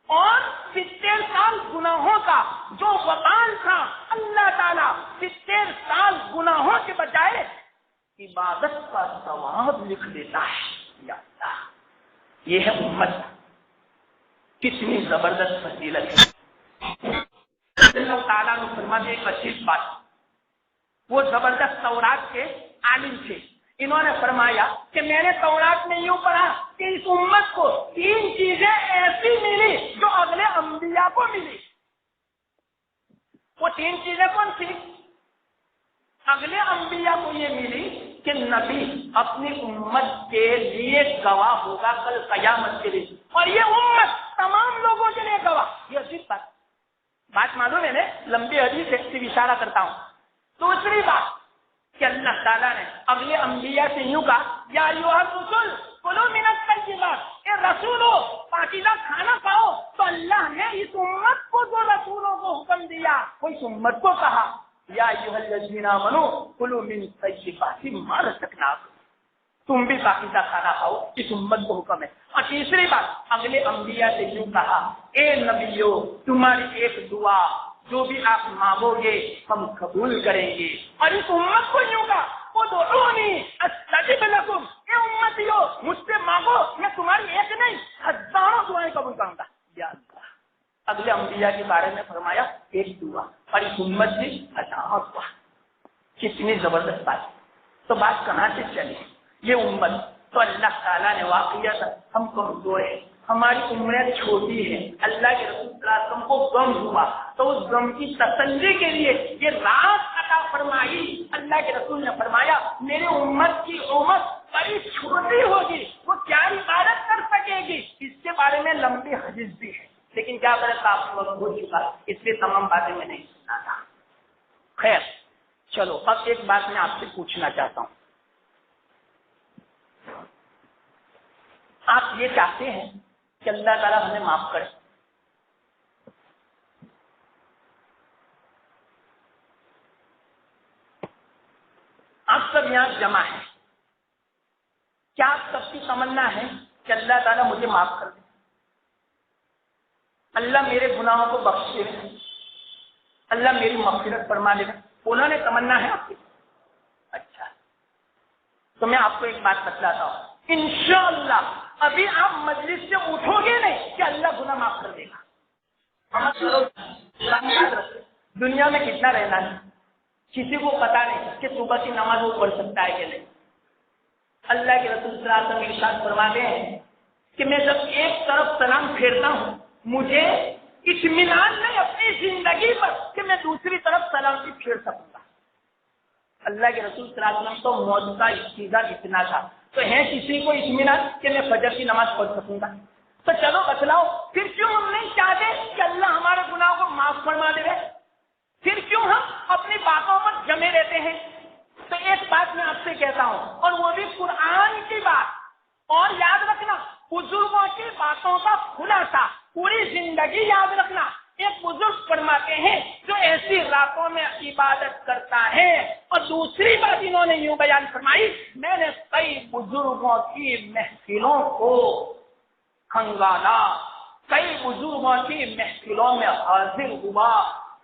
اور 70 سال گناہوں کا جو وبال تھا اللہ تعالیٰ 70 سال گناہوں کے بجائے عبادت کا ثواب لکھ دیتا ہے۔ یا اللہ یہ ہے امت، کتنی زبردست فضیلت ہے۔ اللہ تعالیٰ نے فرمایا ایک اچھی بات، وہ زبردست تورات کے عالم تھے، انہوں نے فرمایا کہ میں نے تورات میں یوں پڑھا کہ اس امت کو 3 چیزیں ایسی ملی جو اگلے انبیاء کو ملی۔ وہ 3 چیزیں کون سی؟ اگلے انبیاء کو یہ ملی کہ نبی اپنی امت کے لیے گواہ ہوگا کل قیامت کے دن، اور یہ امت تمام لوگوں کے لیے گواہ۔ یہ عجیب بات معلوم ہے، میں لمبی حدیث سے اشارہ کرتا ہوں۔ دوسری بات کہ اللہ تعالیٰ نے اگلے انبیاء سے یوں کہا یا ایھا الرسل کلوا من الطیبات، اے رسولو پاکیزہ کھانا کھاؤ، تو اللہ نے اس امت کو جو رسولوں کو حکم دیا وہ اس امت کو کہا یا ایھا الذین آمنوا کلوا من الطیبات ما رزقناکم، تم بھی پاکیزہ کھانا کھاؤ، اس امت کو حکم ہے۔ اور تیسری بات اگلے انبیاء سے یوں کہا اے نبیو تمہاری ایک دعا جو بھی آپ مانگو گے ہم قبول کریں گے، اور اس امت کو یوں کہا ادعونی استجب لکم، اے امتیو مجھ سے مانگو میں تمہاری ایک نہیں ہزاروں دعائیں قبول کروں گا۔ یا اللہ اگلے انبیاء کے بارے میں فرمایا ایک دعا اور اس امت سے ہزاروں دعا، کتنی زبردست بات۔ تو بات کہاں سے چلی؟ یہ امت تو اللہ تعالیٰ نے واقعات ہم کمزور ہیں، ہماری عمریں چھوٹی ہیں، اللہ کے رسول صلی اللہ علیہ وسلم کو غم ہوا تو اس غم کی تسلی کے لیے یہ رات عطا فرمائی۔ اللہ کے رسول نے فرمایا میرے امت کی عمر بڑی چھوٹی ہوگی، وہ کیا عبادت کر سکے گی، اس کے بارے میں لمبی حدیث بھی ہے، لیکن کیا کرے کافی وقت ہو چکا اس لیے تمام باتیں میں نہیں سنا تھا۔ خیر چلو اب ایک بات میں آپ سے پوچھنا چاہتا ہوں، آپ یہ چاہتے ہیں کہ اللہ تعالیٰ ہمیں معاف کرے؟ آپ سب یہاں جمع ہیں، کیا آپ سب کی تمنا ہے کہ اللہ تعالیٰ مجھے معاف کر دے، اللہ میرے گناہوں کو بخش دے، اللہ میری مغفرت فرما دے؟ انہوں نے تمنا ہے آپ کی؟ اچھا، تو میں آپ کو ایک بات بتلاتا ہوں، انشاءاللہ ابھی آپ مجلس سے اٹھو گے نہیں کہ اللہ گناہ معاف کر دے گا۔ دنیا میں کتنا رہنا ہے، کسی کو پتا نہیں کہ صبح کی نماز وہ پڑھ سکتا ہے کہ نہیں۔ اللہ کے رسول صلی اللہ علیہ وسلم ارشاد فرماتے ہیں کہ میں جب ایک طرف سلام پھیرتا ہوں مجھے اطمینان نہیں اپنی زندگی پر کہ میں دوسری طرف سلام بھی پھیر سکوں گا۔ اللہ کے رسول صلی اللہ علیہ وسلم تو موت کا استعداد اتنا تھا، تو ہے کسی کو اطمینان کہ میں فجر کی نماز پڑھ سکوں گا؟ تو چلو بتلاؤ، پھر کیوں ہم نہیں چاہتے کہ اللہ ہمارے گناہوں کو معاف فرما دے؟ پھر کیوں ہم اپنی باتوں پر جمے رہتے ہیں؟ تو ایک بات میں آپ سے کہتا ہوں، اور وہ بھی قرآن کی بات، اور یاد رکھنا بزرگوں کی باتوں کا خلاصہ پوری زندگی یاد رکھنا۔ ایک بزرگ فرماتے ہیں جو ایسی راتوں میں عبادت کرتا ہے، اور دوسری بات انہوں نے یوں بیان فرمائی، میں نے کئی بزرگوں کی محفلوں کو کھنگالا، کئی بزرگوں کی محفلوں میں حاضر ہوا،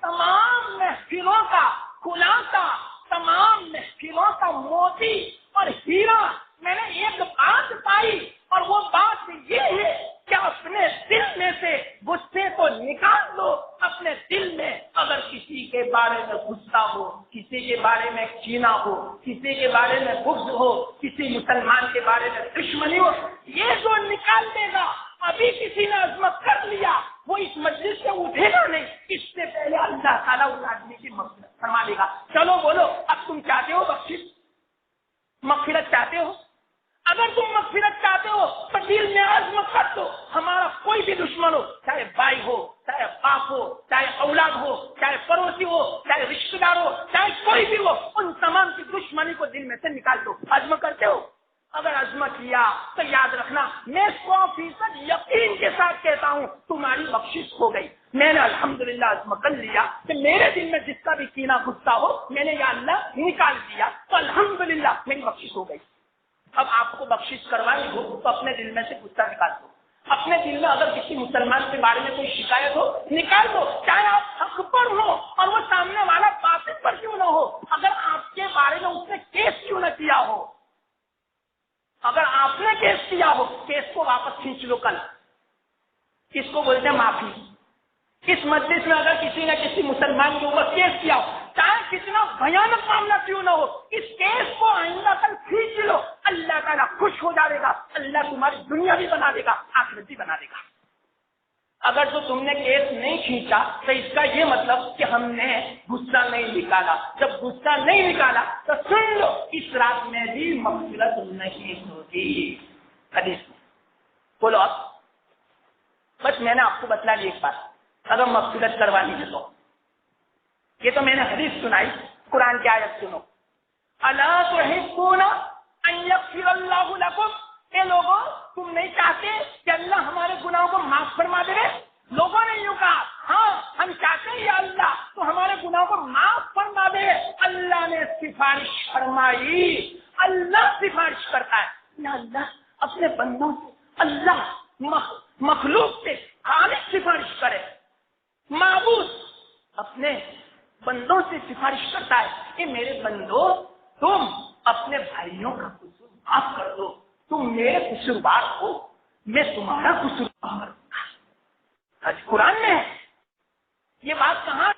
تمام محفلوں کا خلاصہ، تمام محفلوں کا موتی اور ہیرا میں نے ایک بات پائی، اور وہ بات یہ ہے کہ اپنے دل میں سے غصے کو نکال دو۔ اپنے دل میں اگر کسی کے بارے میں غصہ ہو، کسی کے بارے میں کینہ ہو، کسی کے بارے میں بغض ہو، کسی مسلمان کے بارے میں دشمنی ہو، یہ جو نکال دے گا، ابھی کسی نے عزمت کر لیا وہ اس مجلس سے اٹھے گا نہیں، اس سے پہلے اللہ تعالیٰ اس آدمی کی مغفرت فرما دے گا۔ چلو بولو، اب تم چاہتے ہو بخشش، مغفرت چاہتے ہو؟ اگر تم مغفرت چاہتے ہو تو دل میں عزم کر دو، ہمارا کوئی بھی دشمن ہو، چاہے بھائی ہو، چاہے باپ ہو، چاہے اولاد ہو، چاہے پڑوسی ہو، چاہے رشتہ دار ہو، چاہے کوئی بھی ہو، ان تمام کی دشمنی کو دل میں سے نکال دو۔ عزم کرتے ہو؟ اگر عزم کیا تو یاد رکھنا، میں 100% یقین کے ساتھ کہتا ہوں تمہاری بخشش ہو گئی۔ میں نے الحمدللہ عزم کر لیا کہ میرے دل میں جس کا بھی کینہ غصہ ہو میں نے یا اللہ نکال دیا، تو الحمدللہ میری بخشش ہو گئی۔ اب آپ کو بخشش کروانی ہو تو اپنے دل میں سے غصہ نکال دو، اپنے دل میں اگر کسی مسلمان کے بارے میں کوئی شکایت ہو نکال دو، چاہے آپ حق پر ہو اور وہ سامنے والا باطل پر کیوں نہ ہو، اگر آپ کے بارے میں اس نے کیس کیوں نہ کیا ہو، اگر آپ نے کیس کیا ہو کیس کو واپس کھینچ لو۔ کل کس کو بولتے ہیں معافی۔ اس مجلس میں اگر کسی نے کسی مسلمان کے اوپر کیس کیا ہو، چاہے کتنا بھیانک معاملہ کیوں نہ ہو، اس کیس کو آئندہ کل کھینچ لو، اللہ تعالیٰ خوش ہو جائے گا، اللہ تمہاری دنیا بھی بنا دے گا، آخرت بھی بنا دے گا۔ اگر تو تم نے کیس نہیں کھینچا تو اس کا یہ مطلب کہ ہم نے غصہ نہیں نکالا، جب غصہ نہیں نکالا تو سن لو اس رات میں بھی مغفرت نہیں ہوگی۔ حدیث میں بولو اب، بس میں نے آپ کو بتلا دی ایک بات، اگر مغفرت کروانی ہے تو یہ تو میں نے حدیث سنائی، قرآن کی آیت سنو، الا تحبون ان یغفر اللہ لکم، اے لوگوں تم نہیں چاہتے کہ اللہ ہمارے گناہوں کو معاف فرما دے؟ لوگوں نے یوں کہا ہاں ہم چاہتے ہیں یا اللہ تو ہمارے گناہوں کو معاف فرما دے۔ اللہ نے سفارش فرمائی، اللہ سفارش کرتا ہے، یا اللہ اپنے بندوں سے، اللہ مخلوق سے خالق سفارش کرے، معبود اپنے بندوں سے سفارش کرتا ہے کہ میرے بندو تم اپنے بھائیوں کا قصور معاف کر دو، تم میرے قصوروار ہو میں تمہارا قصور معاف کروں گا۔ قرآن میں ہے یہ بات، کہاں